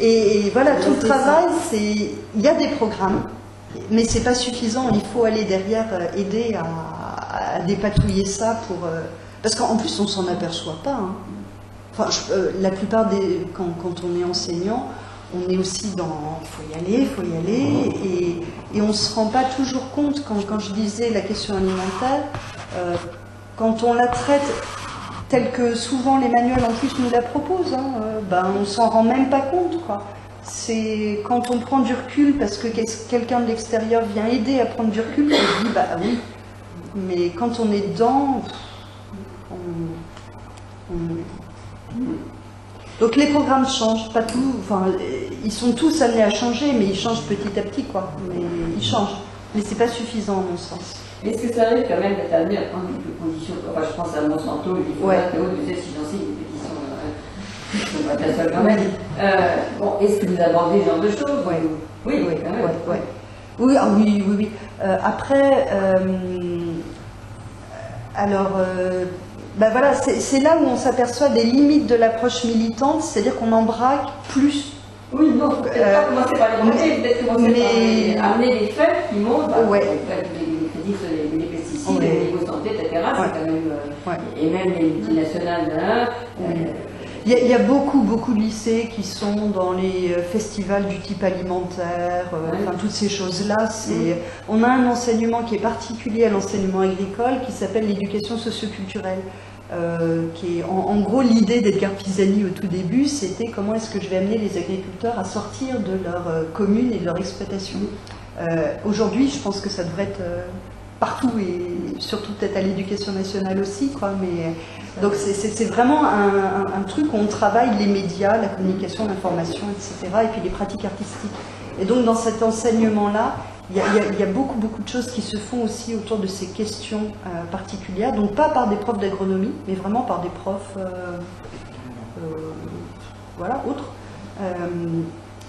Et voilà, tout le travail, il y a des programmes, mais c'est pas suffisant. Il faut aller derrière, aider à dépatouiller ça pour... parce qu'en plus, on s'en aperçoit pas. Hein. Enfin, la plupart quand on est enseignant, on est aussi dans faut y aller, et on ne se rend pas toujours compte, quand je disais la question alimentaire, quand on la traite telle que souvent les manuels en plus nous la proposent, hein, on s'en rend même pas compte, quoi. C'est quand on prend du recul parce que quelqu'un de l'extérieur vient aider à prendre du recul, on se dit bah oui, mais quand on est dedans, donc les programmes changent, pas tout, enfin ils sont tous amenés à changer, mais ils changent petit à petit, quoi. Mais ils changent, mais c'est pas suffisant à mon sens. Est-ce que ça arrive quand même d'être amené à prendre des conditions, enfin je pense à Monsanto, il faut que Théo nous aide si j'en sais, des pétitions, pas la seule quand même. Bon, est-ce que vous abordez ce genre de choses? Oui, quand même. Oui, ah oui. Après, alors, voilà, c'est là où on s'aperçoit des limites de l'approche militante, c'est-à-dire qu'on en braque plus. Oui, non, peut-être pas commencer par les braquer, peut-être commencer par amener des faits qui montrent, les pesticides, les niveaux santé, etc. C'est quand même, et même les multinationales. Il y a beaucoup de lycées qui sont dans les festivals du type alimentaire, enfin toutes ces choses-là. On a un enseignement qui est particulier à l'enseignement agricole qui s'appelle l'éducation socioculturelle. Qui est en gros l'idée d'Edgar Pisani au tout début, c'était comment est-ce que je vais amener les agriculteurs à sortir de leur commune et de leur exploitation. Aujourd'hui, je pense que ça devrait être partout et surtout peut-être à l'éducation nationale aussi, quoi. Mais donc c'est vraiment un truc où on travaille les médias, la communication, l'information, etc. Et puis les pratiques artistiques. Et donc dans cet enseignement-là, il y a beaucoup de choses qui se font aussi autour de ces questions particulières, donc pas par des profs d'agronomie, mais vraiment par des profs autres,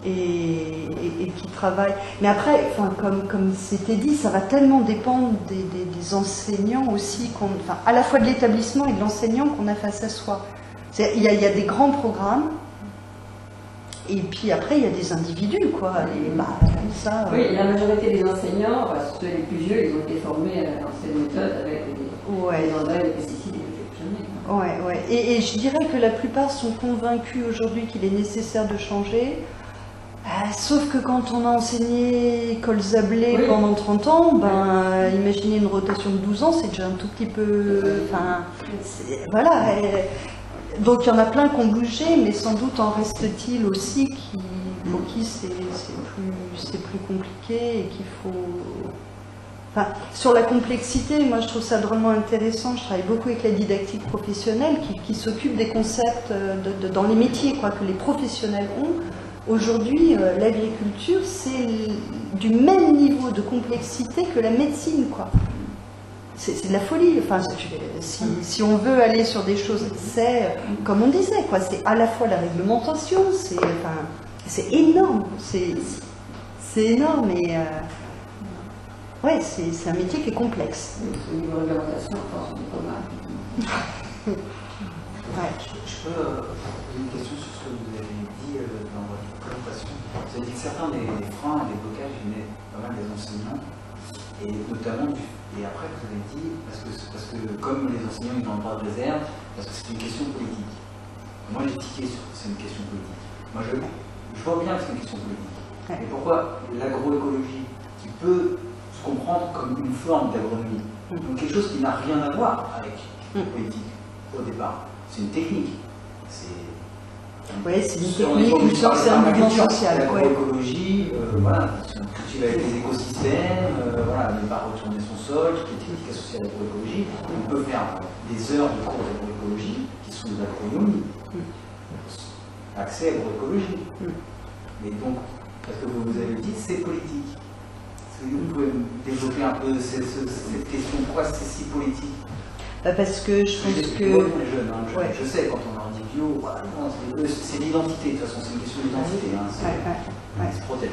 et qui travaillent. Mais après, comme c'était dit, ça va tellement dépendre des enseignants aussi, à la fois de l'établissement et de l'enseignant qu'on a face à soi. Il y a des grands programmes. Et puis après, il y a des individus, quoi. Oui, la majorité des enseignants, surtout les plus vieux, ils ont été formés à cette méthode avec les engrais, les pesticides et les perfectionnés. Et je dirais que la plupart sont convaincus aujourd'hui qu'il est nécessaire de changer. Sauf que quand on a enseigné Colzablé pendant 30 ans, imaginez une rotation de 12 ans, c'est déjà un tout petit peu... voilà. Donc il y en a plein qui ont bougé, mais sans doute en reste-t-il aussi pour qui c'est plus compliqué et qu'il faut... sur la complexité, moi je trouve ça drôlement intéressant. Je travaille beaucoup avec la didactique professionnelle qui s'occupe des concepts dans les métiers que les professionnels ont. Aujourd'hui, l'agriculture, c'est du même niveau de complexité que la médecine, quoi. C'est de la folie. Si on veut aller sur des choses, c'est comme on disait, quoi. C'est à la fois la réglementation, c'est énorme, c'est énorme et c'est un métier qui est complexe. Au niveau de réglementation, je peux poser une question sur ce que vous avez dit dans votre présentation. Vous avez dit que certains des freins et des blocages venaient pas mal des enseignants, et notamment et après vous avez dit, parce que comme les enseignants ils ont un droit de réserve, parce que c'est une question politique. Moi j'ai tiqué sur c'est une question politique. Moi je vois bien que c'est une question politique. Mais pourquoi l'agroécologie, qui peut se comprendre comme une forme d'agronomie, donc quelque chose qui n'a rien à voir avec la politique au départ, c'est une technique. C'est une technique, c'est un mouvement social. L'agroécologie, si on cultive avec les écosystèmes, ne pas retourner son sol, toutes les techniques associées à l'agroécologie, on peut faire des heures de cours d'agroécologie qui sont de l'agronomie. Accès à l'agroécologie. Mais donc, parce que vous avez dit, c'est politique. Est-ce que vous pouvez développer un peu cette question, pourquoi c'est si politique? Parce que je pense que... Je sais, quand on leur dit bio, c'est l'identité, de toute façon, c'est une question d'identité. C'est protège.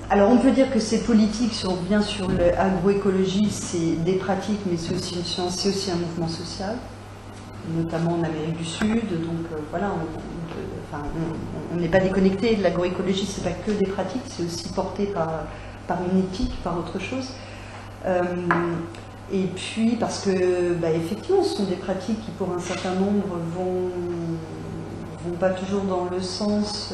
Alors on peut dire que c'est politique, si on revient sur l'agroécologie, c'est des pratiques, mais c'est aussi une science, c'est aussi un mouvement social, notamment en Amérique du Sud, donc on n'est pas déconnecté de l'agroécologie, c'est pas que des pratiques, c'est aussi porté par une éthique, par autre chose. Et puis parce que effectivement ce sont des pratiques qui pour un certain nombre vont pas toujours dans le sens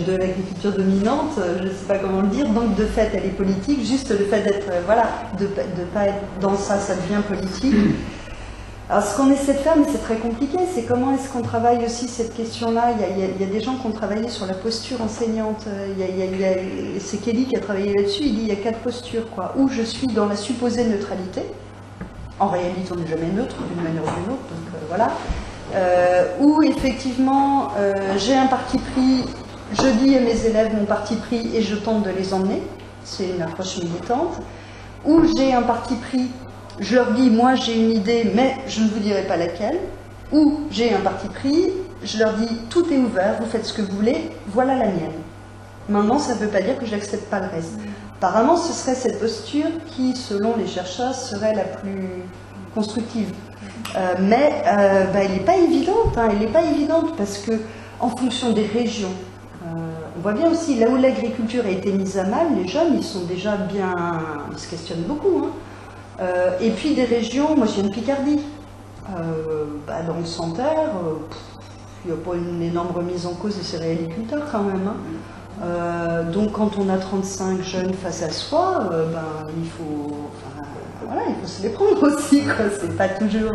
de l'agriculture dominante, je ne sais pas comment le dire, donc de fait elle est politique, juste le fait d'être, voilà, de ne pas être dans ça, ça devient politique. Alors ce qu'on essaie de faire, mais c'est très compliqué, c'est comment est-ce qu'on travaille aussi cette question-là. Il y a des gens qui ont travaillé sur la posture enseignante, c'est Kelly qui a travaillé là-dessus, il dit il y a 4 postures, quoi. Où je suis dans la supposée neutralité, en réalité on n'est jamais neutre d'une manière ou d'une autre, donc voilà. Où effectivement j'ai un parti pris, je dis à mes élèves mon parti pris et je tente de les emmener, c'est une approche militante. Où j'ai un parti pris, je leur dis moi j'ai une idée mais je ne vous dirai pas laquelle. Où j'ai un parti pris, je leur dis tout est ouvert, vous faites ce que vous voulez, voilà la mienne. Maintenant ça ne veut pas dire que je n'accepte pas le reste. Apparemment ce serait cette posture qui selon les chercheurs serait la plus constructive. Mais elle n'est pas évidente, hein, elle n'est pas évidente parce que en fonction des régions, on voit bien aussi là où l'agriculture a été mise à mal, les jeunes ils sont déjà bien, ils se questionnent beaucoup. Hein. Et puis des régions, moi je viens de Picardie, dans le Santerre, il n'y a pas une énorme remise en cause des céréaliculteurs quand même. Hein. Donc quand on a 35 jeunes face à soi, il faut... Voilà, il faut se les prendre aussi, quoi. C'est pas toujours...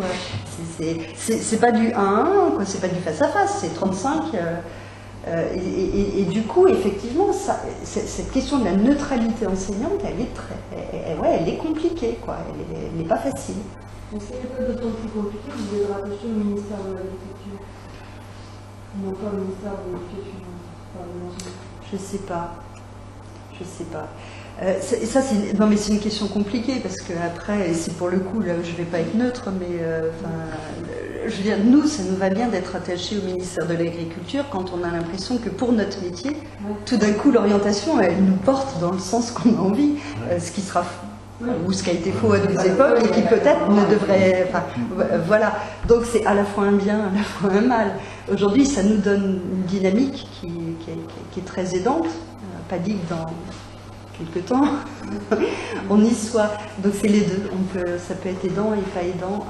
C'est pas du 1 à 1, quoi. C'est pas du face à face, c'est 35. Et du coup, effectivement, cette question de la neutralité enseignante, elle est elle est compliquée, quoi. Elle n'est pas facile. Donc c'est pas d'autant plus compliqué que vous êtes rattaché au ministère de l'Agriculture, non pas au ministère de l'Éducation. Je sais pas. Je sais pas. Ça, non mais c'est une question compliquée parce que après, et c'est pour le coup là où je vais pas être neutre, mais je veux dire, nous, ça nous va bien d'être attachés au ministère de l'Agriculture quand on a l'impression que pour notre métier, tout d'un coup, l'orientation, elle nous porte dans le sens qu'on a envie, ce qui sera ou ce qui a été faux à des époques et qui peut-être ne devrait... Enfin, voilà. Donc c'est à la fois un bien, à la fois un mal. Aujourd'hui, ça nous donne une dynamique qui est très aidante. Pas dit que dans quelques temps, on y soit. Donc c'est les deux. Ça peut être aidant et pas aidant.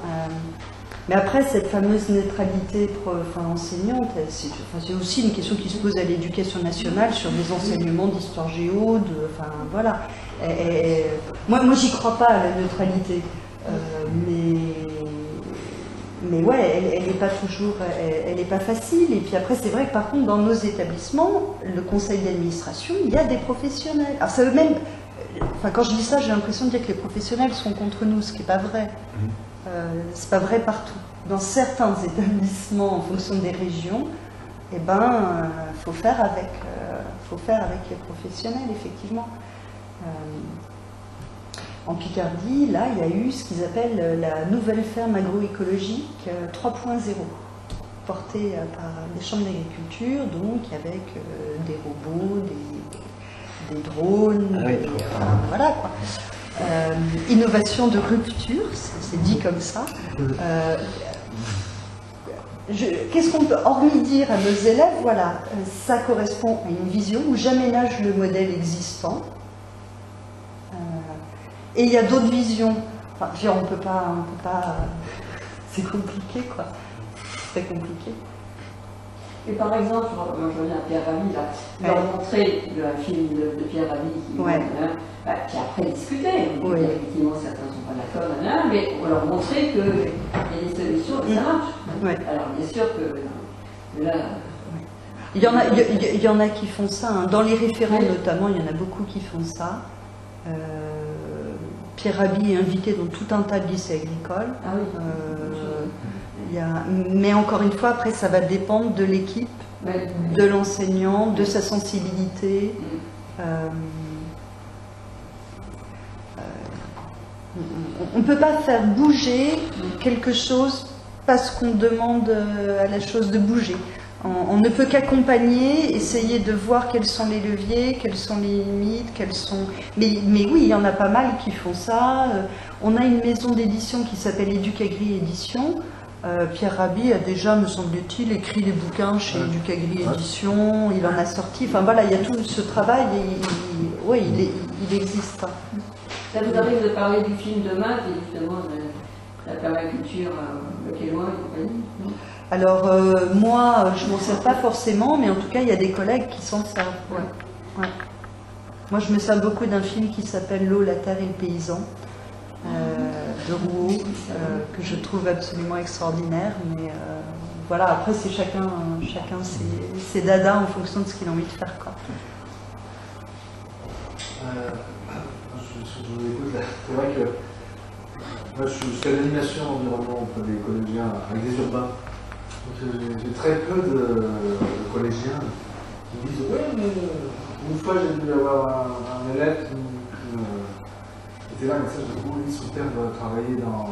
Mais après, cette fameuse neutralité enseignante, c'est aussi une question qui se pose à l'éducation nationale sur des enseignements d'histoire géo, voilà. Moi j'y crois pas à la neutralité, mais ouais, elle n'est pas toujours, elle n'est pas facile. Et puis après, c'est vrai que par contre, dans nos établissements, le conseil d'administration, il y a des professionnels. Alors ça veut même, quand je dis ça, j'ai l'impression de dire que les professionnels sont contre nous, ce qui n'est pas vrai. C'est pas vrai partout. Dans certains établissements, en fonction des régions, faut faire avec les professionnels, effectivement. En Picardie, là, il y a eu ce qu'ils appellent la nouvelle ferme agroécologique 3.0, portée par les chambres d'agriculture, donc avec des robots, des drones, voilà quoi. Innovation de rupture, c'est dit comme ça. Qu'est-ce qu'on peut, hormis dire à nos élèves, voilà, ça correspond à une vision où j'aménage le modèle existant. Et il y a d'autres visions. Enfin, on peut pas. C'est compliqué, quoi. C'est très compliqué. Et par exemple, je reviens à Pierre Rabhi, là, leur montrer le film de Pierre Rabhi qui a après discuté. Effectivement, certains ne sont pas d'accord, mais on leur montrer qu'il y a des solutions et ça marche. Alors, bien sûr que là. Il y en a qui font ça. Hein. Dans les référents, notamment, il y en a beaucoup qui font ça. Pierre Rabhi est invité dans tout un tas de lycées agricoles. Mais encore une fois, après, ça va dépendre de l'équipe, de l'enseignant, de sa sensibilité. On ne peut pas faire bouger quelque chose parce qu'on demande à la chose de bouger. On ne peut qu'accompagner, essayer de voir quels sont les leviers, quelles sont les limites, Mais oui, il y en a pas mal qui font ça. On a une maison d'édition qui s'appelle Éducagri Édition. Pierre Rabhi a déjà, me semble-t-il, écrit des bouquins chez Éducagri Édition. Il en a sorti. Enfin voilà, il y a tout ce travail et il existe. Ça vous arrive de parler du film demain, qui est justement de la permaculture locale et compagnie, non ? Alors, moi, je m'en sers pas forcément, mais en tout cas, il y a des collègues qui s'en servent. Ouais. Ouais. Moi, je me sers beaucoup d'un film qui s'appelle L'eau, la terre et le paysan, de Rouault, que je trouve absolument extraordinaire. Mais voilà, après, c'est chacun ses dadas en fonction de ce qu'il a envie de faire, quoi. Je vous écoute là. C'est vrai que moi, je fais l'animation environnement auprès des collégiens avec des urbains. J'ai très peu de collégiens qui me disent ouais, mais une fois j'ai dû avoir un élève qui était là, mais ça, je dis oui, son père doit travailler dans.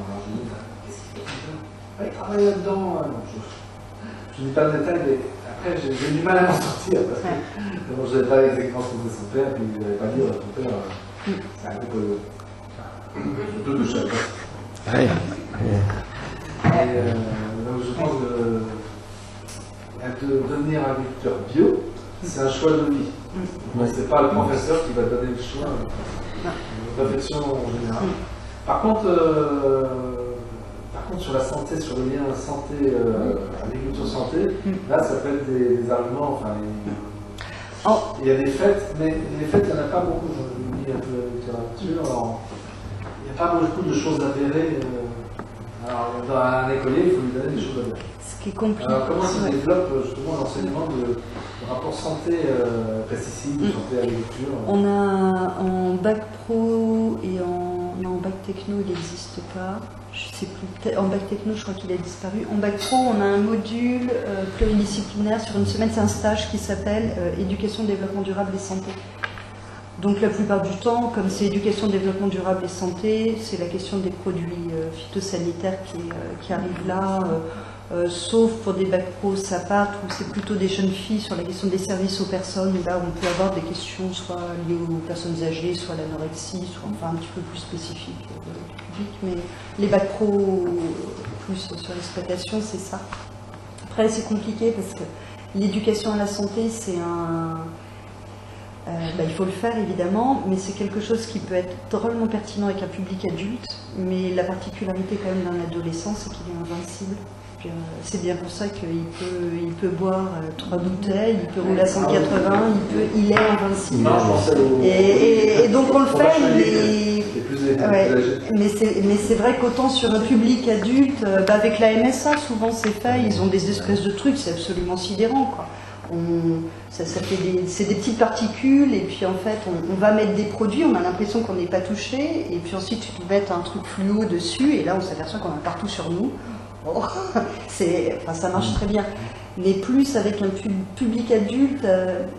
Qu'est-ce qu'il fait? Il travaille là-dedans. Je ne dis pas le détail, mais après j'ai du mal à m'en sortir parce que je ne savais pas exactement ce que faisait son père, puis je n'avais pas dire ton père, c'est un peu surtout de chaque. Ouais. Donc je pense que devenir agriculteur bio, c'est un choix de vie. Ce n'est pas le professeur qui va donner le choix de réflexion en général. Par contre, sur la santé, sur le lien santé, agriculture-santé, là ça peut être des arguments. Enfin, il y a des faits, mais les faits, il n'y en a pas beaucoup. Je lis un peu la littérature. Alors, il n'y a pas beaucoup de choses avérées. Alors, dans un écolier, il faut lui donner des choses avérées. Ce qui est compliqué. Alors, comment se développe justement l'enseignement de rapport santé pesticides, santé agriculture? On a en bac pro et en bac techno, il n'existe pas. Je sais plus. En bac techno, je crois qu'il a disparu. En bac pro, on a un module pluridisciplinaire sur une semaine. C'est un stage qui s'appelle Éducation, développement durable et santé. Donc la plupart du temps, comme c'est éducation, développement durable et santé, c'est la question des produits phytosanitaires qui arrive là, sauf pour des bacs pro SAPAT, où c'est plutôt des jeunes filles sur la question des services aux personnes, où là on peut avoir des questions soit liées aux personnes âgées, soit à l'anorexie, soit enfin un petit peu plus spécifiques du public, mais les bacs pro plus sur l'exploitation, c'est ça. Après c'est compliqué parce que l'éducation à la santé, c'est un... il faut le faire évidemment, mais c'est quelque chose qui peut être drôlement pertinent avec un public adulte, mais la particularité quand même d'un adolescent, c'est qu'il est invincible. C'est bien pour ça qu'il peut boire 3 bouteilles, il peut rouler à 180, il est invincible. Et donc on le fait, mais c'est vrai qu'autant sur un public adulte, avec la MSA, souvent c'est fait, ils ont des espèces de trucs, c'est absolument sidérant, quoi. C'est des petites particules et puis en fait on va mettre des produits, on a l'impression qu'on n'est pas touché et puis ensuite tu peux mettre un truc fluo dessus et là on s'aperçoit qu'on a partout sur nous. Oh, ça marche très bien, mais plus avec un public adulte,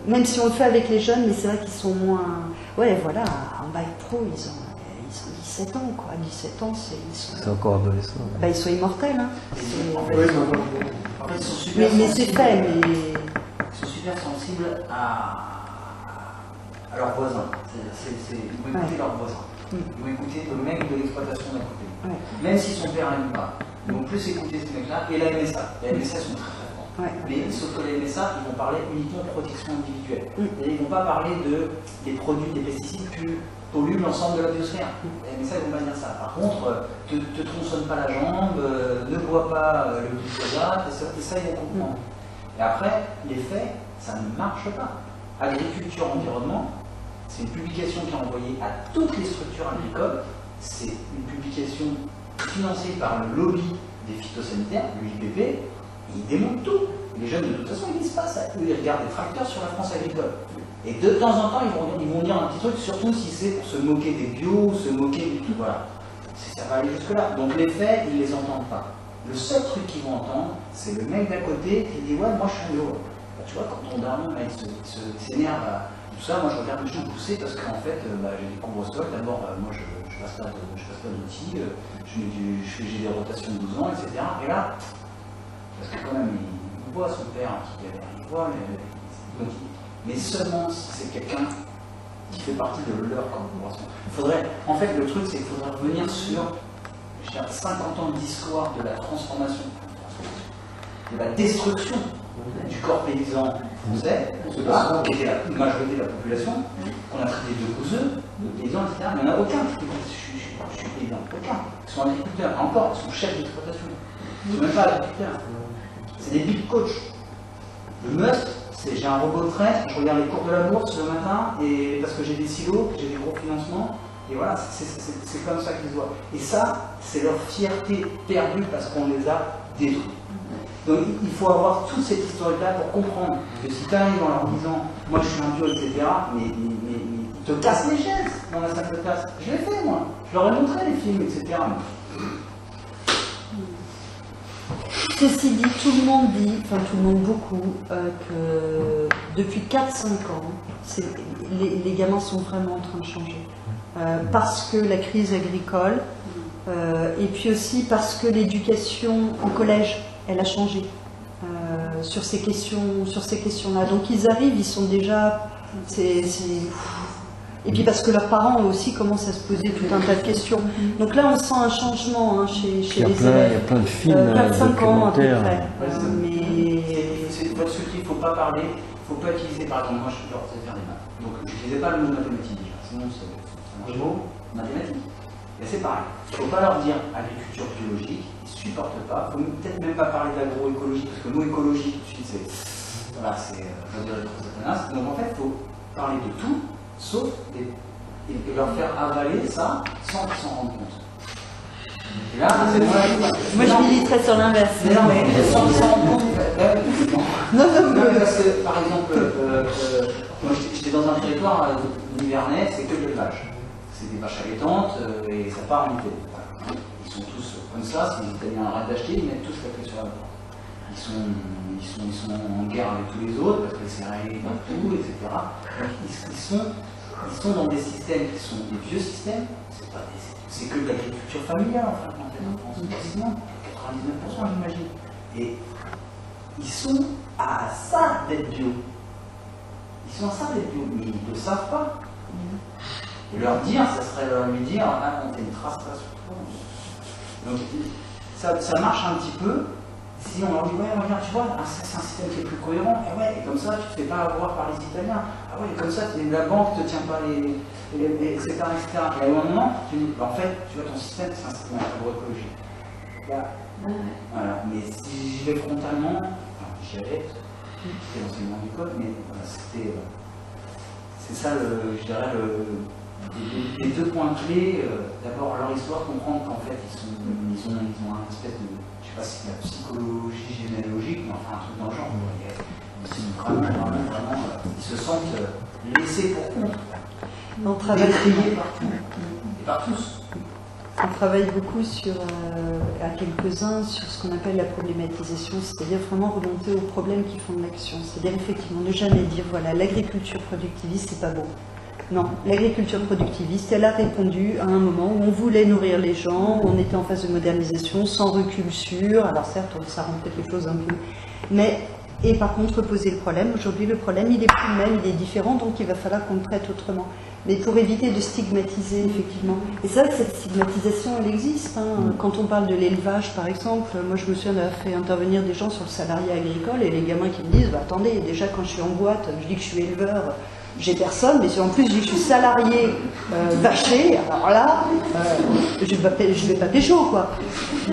même si on le fait avec les jeunes, mais c'est vrai qu'ils sont moins... Ouais voilà, en bac pro ils ont 17 ans quoi, 17 ans c'est encore adolescent. Ils sont immortels hein. En fait, ils sont super mais c'est fait, mais... Ils sont super sensibles à leurs voisins. Ils vont écouter leurs voisins. Ils vont écouter le mec de l'exploitation d'à côté. Même si son père n'aime pas. Ils vont plus écouter ce mec-là et la MSA. Les MSA sont très très forts. Mais sauf que les MSA, ils vont parler uniquement de protection individuelle. Et ils ne vont pas parler des produits, des pesticides qui polluent l'ensemble de la biosphère. Les MSA, ils ne vont pas dire ça. Par contre, te tronçonne pas la jambe, ne bois pas le glyphosate, et ça, ils vont comprendre. Et après, les faits, ça ne marche pas. Agriculture, environnement, c'est une publication qui est envoyée à toutes les structures agricoles. C'est une publication financée par le lobby des phytosanitaires, l'UIPP. Ils démontent tout. Les jeunes, de toute façon, ils disent pas ça. Eux, ils regardent des tracteurs sur la France agricole. Et de temps en temps, ils vont dire un petit truc, surtout si c'est pour se moquer des bio, se moquer du tout. Voilà. Ça va aller jusque-là. Donc les faits, ils ne les entendent pas. Le seul truc qu'ils vont entendre, c'est le mec d'à côté qui dit ouais, moi je suis en bio. Tu vois, quand ton dernier mec s'énerve à tout ça, moi je regarde les gens pousser parce qu'en fait, j'ai des couvre-stock. D'abord, moi je passe pas d'outils, j'ai des rotations de 12 ans, etc. Et là, parce que quand même, il voit son père qui galère, il voit, mais seulement si c'est quelqu'un qui fait partie de leur corporation. En fait, le truc, c'est qu'il faudrait revenir sur 50 ans d'histoire de la transformation, de la destruction du corps paysan français, qui était la majorité de la population, qu'on a traité de bouseux, de paysans, etc. Mais il n'y en a aucun qui dit je suis paysan, aucun. Ils sont agriculteurs, encore, ils sont chefs d'exploitation. Ils ne sont même pas agriculteurs. C'est des buts coach. Le must, c'est j'ai un robot de trait, je regarde les cours de la bourse le matin, et parce que j'ai des silos, que j'ai des gros financements, et voilà, c'est comme ça qu'ils se voient. Et ça, c'est leur fierté perdue parce qu'on les a détruits. Donc il faut avoir toute cette historique-là pour comprendre que si tu arrives en leur disant « moi je suis un dieu, etc. » mais ils te cassent les chaises dans la salle de classe. Je l'ai fait moi, je leur ai montré les films, etc. Ceci dit, tout le monde dit, enfin tout le monde beaucoup, que depuis 4-5 ans, les gamins sont vraiment en train de changer. Parce que la crise agricole, et puis aussi parce que l'éducation au collège, elle a changé sur ces questions-là. Donc ils arrivent, ils sont déjà... Et puis parce que leurs parents aussi commencent à se poser tout un tas de questions. Donc là, on sent un changement hein, chez les élèves. Il y a plein de films, 4-5 ans à peu près. C'est votre ce qu'il ne faut pas parler, il ne faut pas utiliser, par exemple, moi je sais faire des maths. Donc je n'utilisais pas le mot mathématique déjà, sinon c'est un mot mathématique. Et c'est pareil, il ne faut pas leur dire agriculture biologique, ils ne supportent pas, il ne faut peut-être même pas parler d'agroécologie, parce que le mot écologie tout de suite c'est... Voilà, c'est... Donc en fait, il faut parler de tout, sauf et leur faire avaler ça sans qu'ils s'en rendent compte. Et là, c'est moi je militerais sur l'inverse. Mais non, mais sans qu'ils s'en rendent compte. Non, parce que par exemple, moi j'étais dans un territoire nivernais, c'est que de l'élevage. C'est des vaches allaitantes et ça part en été. Voilà. Ils sont tous comme ça, si les Italiens arrêtent d'acheter, ils mettent tous la clé sur la porte. Ils sont en guerre avec tous les autres parce que les céréales partout, etc. Donc ils sont dans des systèmes qui sont des vieux systèmes, c'est que de l'agriculture familiale en France, quasiment, 99% j'imagine. Et ils sont à ça d'être bio. Ils sont à ça d'être bio, mais ils ne le savent pas. Et leur dire, ça serait leur lui dire, ah non, t'as une trace là sur toi. Donc ça marche un petit peu. Si on leur dit, ouais, regarde, tu vois, c'est un système qui est plus cohérent, et ouais, et comme ça, tu ne te fais pas avoir par les Italiens. Ah ouais, et comme ça, la banque ne te tient pas etc., etc. Et à un moment, tu dis, en fait, tu vois, ton système, c'est un système agroécologique. Voilà, mais si j'y vais frontalement, enfin, j'y allais, c'était l'enseignement du code, mais voilà, c'est ça, je dirais, les deux points clés. D'abord, leur histoire, comprendre qu'en fait, ils ont un espèce de... Je ne sais pas si c'est la psychologie généalogique, mais enfin un truc dans le genre. Vraiment, ils se sentent laissés pour compte. On travaille partout. Et par tous. On travaille beaucoup à quelques-uns sur ce qu'on appelle la problématisation, c'est-à-dire vraiment remonter aux problèmes qui font de l'action. C'est-à-dire effectivement ne jamais dire voilà, l'agriculture productiviste, c'est pas bon. Non, l'agriculture productiviste, elle a répondu à un moment où on voulait nourrir les gens, où on était en phase de modernisation, sans recul sûr, alors certes, ça rend peut-être les choses un peu... Et par contre, poser le problème, aujourd'hui le problème, il est plus le même, il est différent, donc il va falloir qu'on le traite autrement. Mais pour éviter de stigmatiser, effectivement. Et c'est vrai que cette stigmatisation, elle existe. Hein. Quand on parle de l'élevage, par exemple, moi je me souviens d'avoir fait intervenir des gens sur le salariat agricole, et les gamins qui me disent, bah, attendez, déjà quand je suis en boîte, je dis que je suis éleveur, j'ai personne, mais si en plus je dis que je suis salarié vaché, alors là, je vais pas pécho, quoi.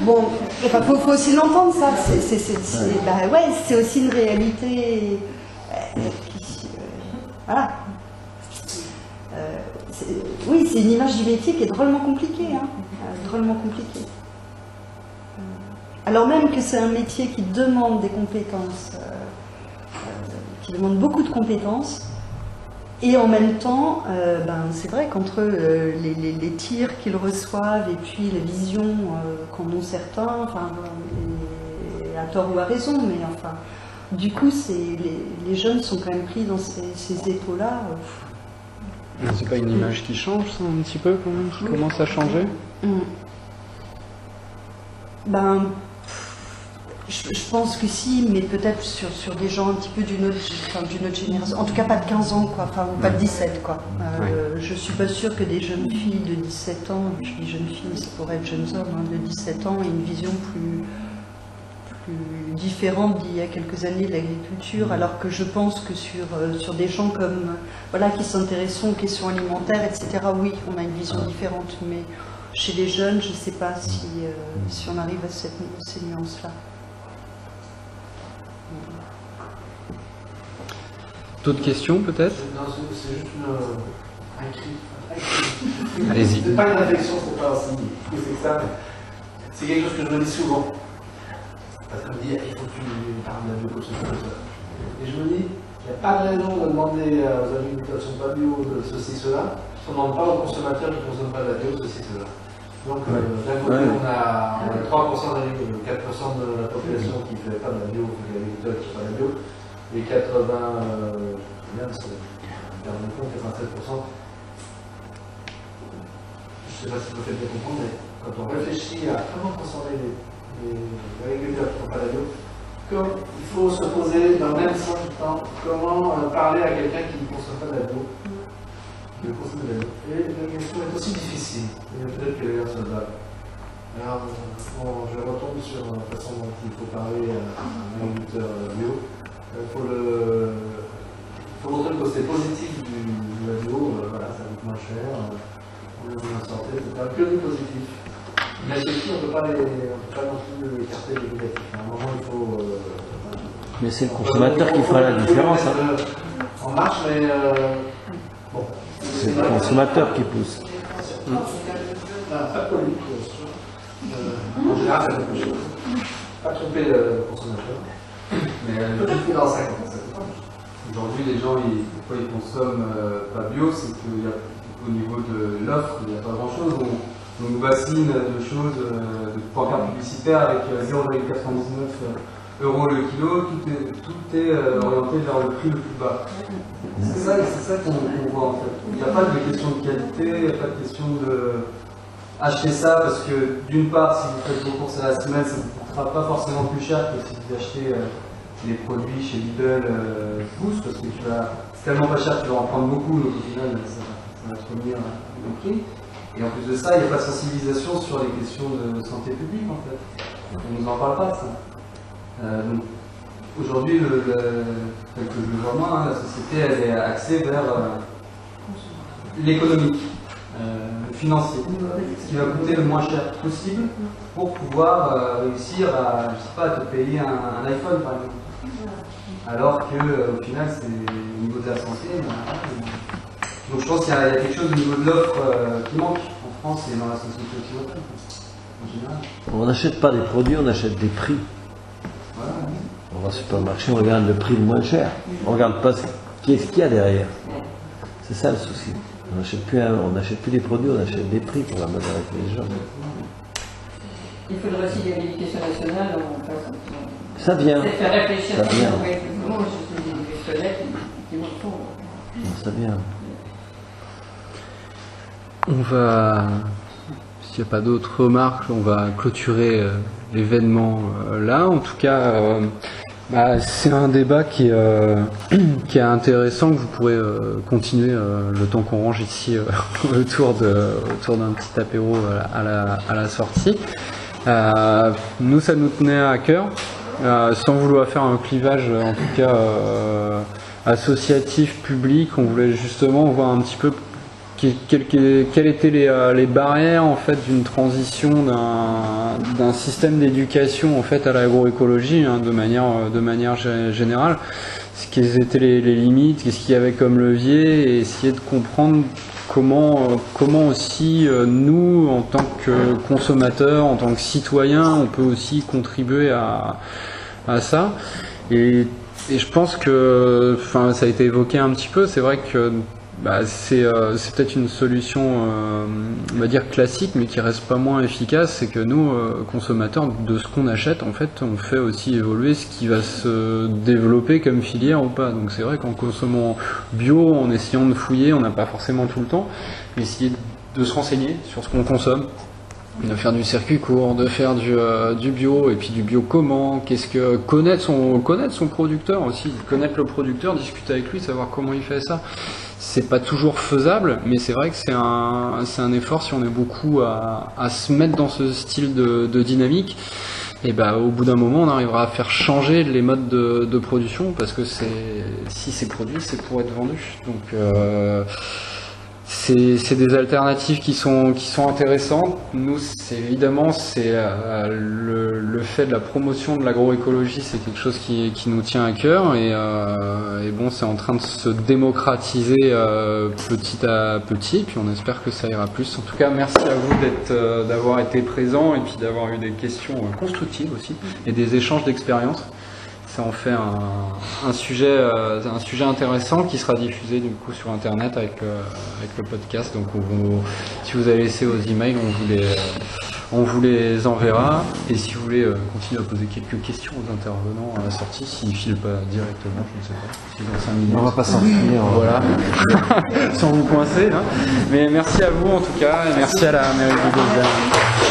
Bon, faut aussi l'entendre, ça. Bah ouais, c'est aussi une réalité. Voilà. Oui, c'est une image du métier qui est drôlement compliquée, hein. Drôlement compliquée. Alors même que c'est un métier qui demande des compétences, qui demande beaucoup de compétences. Et en même temps, c'est vrai qu'entre les tirs qu'ils reçoivent et puis la vision qu'en ont certains, à tort ou à raison, mais enfin, du coup, les jeunes sont quand même pris dans ces étaux-là. C'est pas une image qui change, ça, un petit peu, quand même, qui commence à changer? Je pense que si, mais peut-être sur des gens un petit peu d'une autre génération. En tout cas, pas de 15 ans, quoi. Enfin, ou pas de 17, quoi. Je suis pas sûre que des jeunes filles de 17 ans, je dis jeunes filles, mais ça pourrait être jeunes hommes, hein, de 17 ans, aient une vision plus différente d'il y a quelques années de l'agriculture, alors que je pense que sur des gens comme, qui s'intéressent aux questions alimentaires, etc., oui, on a une vision différente, mais chez les jeunes, je ne sais pas si on arrive à ces nuances-là. D'autres questions peut-être? Non, c'est juste un cri. Allez-y. C'est pas une réflexion, c'est pas un signe. C'est ça. C'est quelque chose que je me dis souvent. Parce qu'on me dit, il faut que tu parles de la bio, comme ça. Et je me dis, il n'y a pas de raison de demander aux agriculteurs qui ne sont pas bio de ceci, cela. On ne demande pas aux consommateurs qui ne consomment pas de la bio, ceci, cela. Donc, d'un côté, on a 3% d'agriculteurs, 4% de la population qui ne fait pas de la bio, l'agriculteur qui ne fait pas de la bio, et 87%. Je ne sais pas si vous faites bien comprendre, mais quand on réfléchit à comment consommer les agriculteurs qui ne font pas la bio, il faut se poser dans le même temps comment parler à quelqu'un qui ne consomme pas de la bio. Et la question est aussi difficile, et peut-être que les gars se battent. Alors, je retombe sur la façon dont il faut parler à un agriculteur bio. Il faut montrer le côté positif de la bio, voilà, ça coûte moins cher. On en sortait, c'est pas que du positif. Mais c'est sûr, on ne peut pas non plus écarter les négatifs. À un moment, il faut. Mais c'est le consommateur qui fera la différence. On marche, mais. Bon. C'est le consommateur qui pousse. Pas de polémique. En général, ça fait plus. Pas tromper le consommateur. Mais peut-être que dans 5 ans, ça fait pas. aujourd'hui, les gens, pourquoi ils consomment pas bio, c'est qu'au niveau de l'offre, il n'y a pas grand-chose. On nous bassine de choses, de pancartes publicitaires avec 0,99 € le kilo, tout est orienté vers le prix le plus bas. C'est ça qu'on voit en fait. Il n'y a pas de question de qualité, il n'y a pas de question de acheter ça parce que d'une part, si vous faites vos courses à la semaine, ça ne vous coûtera pas forcément plus cher que si vous achetez les produits chez Lidl Boost, parce que c'est tellement pas cher que tu vas en prendre beaucoup, donc au final ça va te revenir au prix. Et en plus de ça, il n'y a pas de sensibilisation sur les questions de santé publique en fait. On ne nous en parle pas de ça. Donc, aujourd'hui, tel que je le vois moi, la société elle est axée vers l'économique, le financier, ce qui va coûter le moins cher possible pour pouvoir réussir à, je sais pas, te payer un iPhone par exemple. Alors qu'au final, c'est au niveau de la santé. Donc je pense qu'il y a quelque chose au niveau de l'offre qui manque en France et dans la société occidentale, en général. On n'achète pas des produits, on achète des prix. Voilà. On va au supermarché, on regarde le prix le moins cher. On ne regarde pas qu'est-ce qu'il y a derrière. C'est ça le souci. On n'achète plus des produits, on achète des prix pour la mode avec les gens. Il faudrait aussi qu'il y ait l'éducation nationale. Ça vient. C'est faire réfléchir Ça vient. Moi, je suis des collègues qui m'en font. Ça vient. On va, s'il n'y a pas d'autres remarques, on va clôturer l'événement là. En tout cas, c'est un débat qui est intéressant, que vous pourrez continuer le temps qu'on range ici autour d'un petit apéro à la sortie. Nous, ça nous tenait à cœur, sans vouloir faire un clivage, en tout cas associatif, public. On voulait justement voir un petit peu quelles étaient les barrières en fait d'une transition d'un système d'éducation en fait à l'agroécologie de manière générale. Quelles étaient les limites, qu'est-ce qu'il y avait comme levier, et essayer de comprendre comment aussi nous en tant que consommateurs, en tant que citoyens, on peut aussi contribuer à ça. Et je pense que, ça a été évoqué un petit peu, c'est vrai que c'est peut-être une solution, on va dire classique, mais qui reste pas moins efficace. C'est que nous, consommateurs, de ce qu'on achète, en fait, on fait aussi évoluer ce qui va se développer comme filière ou pas. Donc c'est vrai qu'en consommant bio, en essayant de fouiller, on n'a pas forcément tout le temps, mais essayer de se renseigner sur ce qu'on consomme, de faire du circuit court, de faire du bio, et puis du bio comment, connaître son producteur aussi, connaître le producteur, discuter avec lui, savoir comment il fait ça. C'est pas toujours faisable, mais c'est vrai que c'est un effort si on est beaucoup à se mettre dans ce style de dynamique. Et au bout d'un moment, on arrivera à faire changer les modes de production, parce que si c'est produit, c'est pour être vendu. Donc c'est des alternatives qui sont intéressantes. Nous, évidemment, le fait de la promotion de l'agroécologie, c'est quelque chose qui nous tient à cœur et bon, c'est en train de se démocratiser petit à petit, et puis on espère que ça ira plus. En tout cas, merci à vous d'avoir été présents et puis d'avoir eu des questions constructives aussi et des échanges d'expériences. Ça en fait un sujet intéressant qui sera diffusé du coup sur internet avec le podcast. Donc si vous avez laissé vos emails, on vous les enverra. Et si vous voulez continuer à poser quelques questions aux intervenants à la sortie, s'ils ne filent pas directement, je ne sais pas, si dans 5 minutes. On va pas s'enfuir. Voilà, sans vous coincer. Hein. Mais merci à vous en tout cas, et merci à la mairie de Lausanne.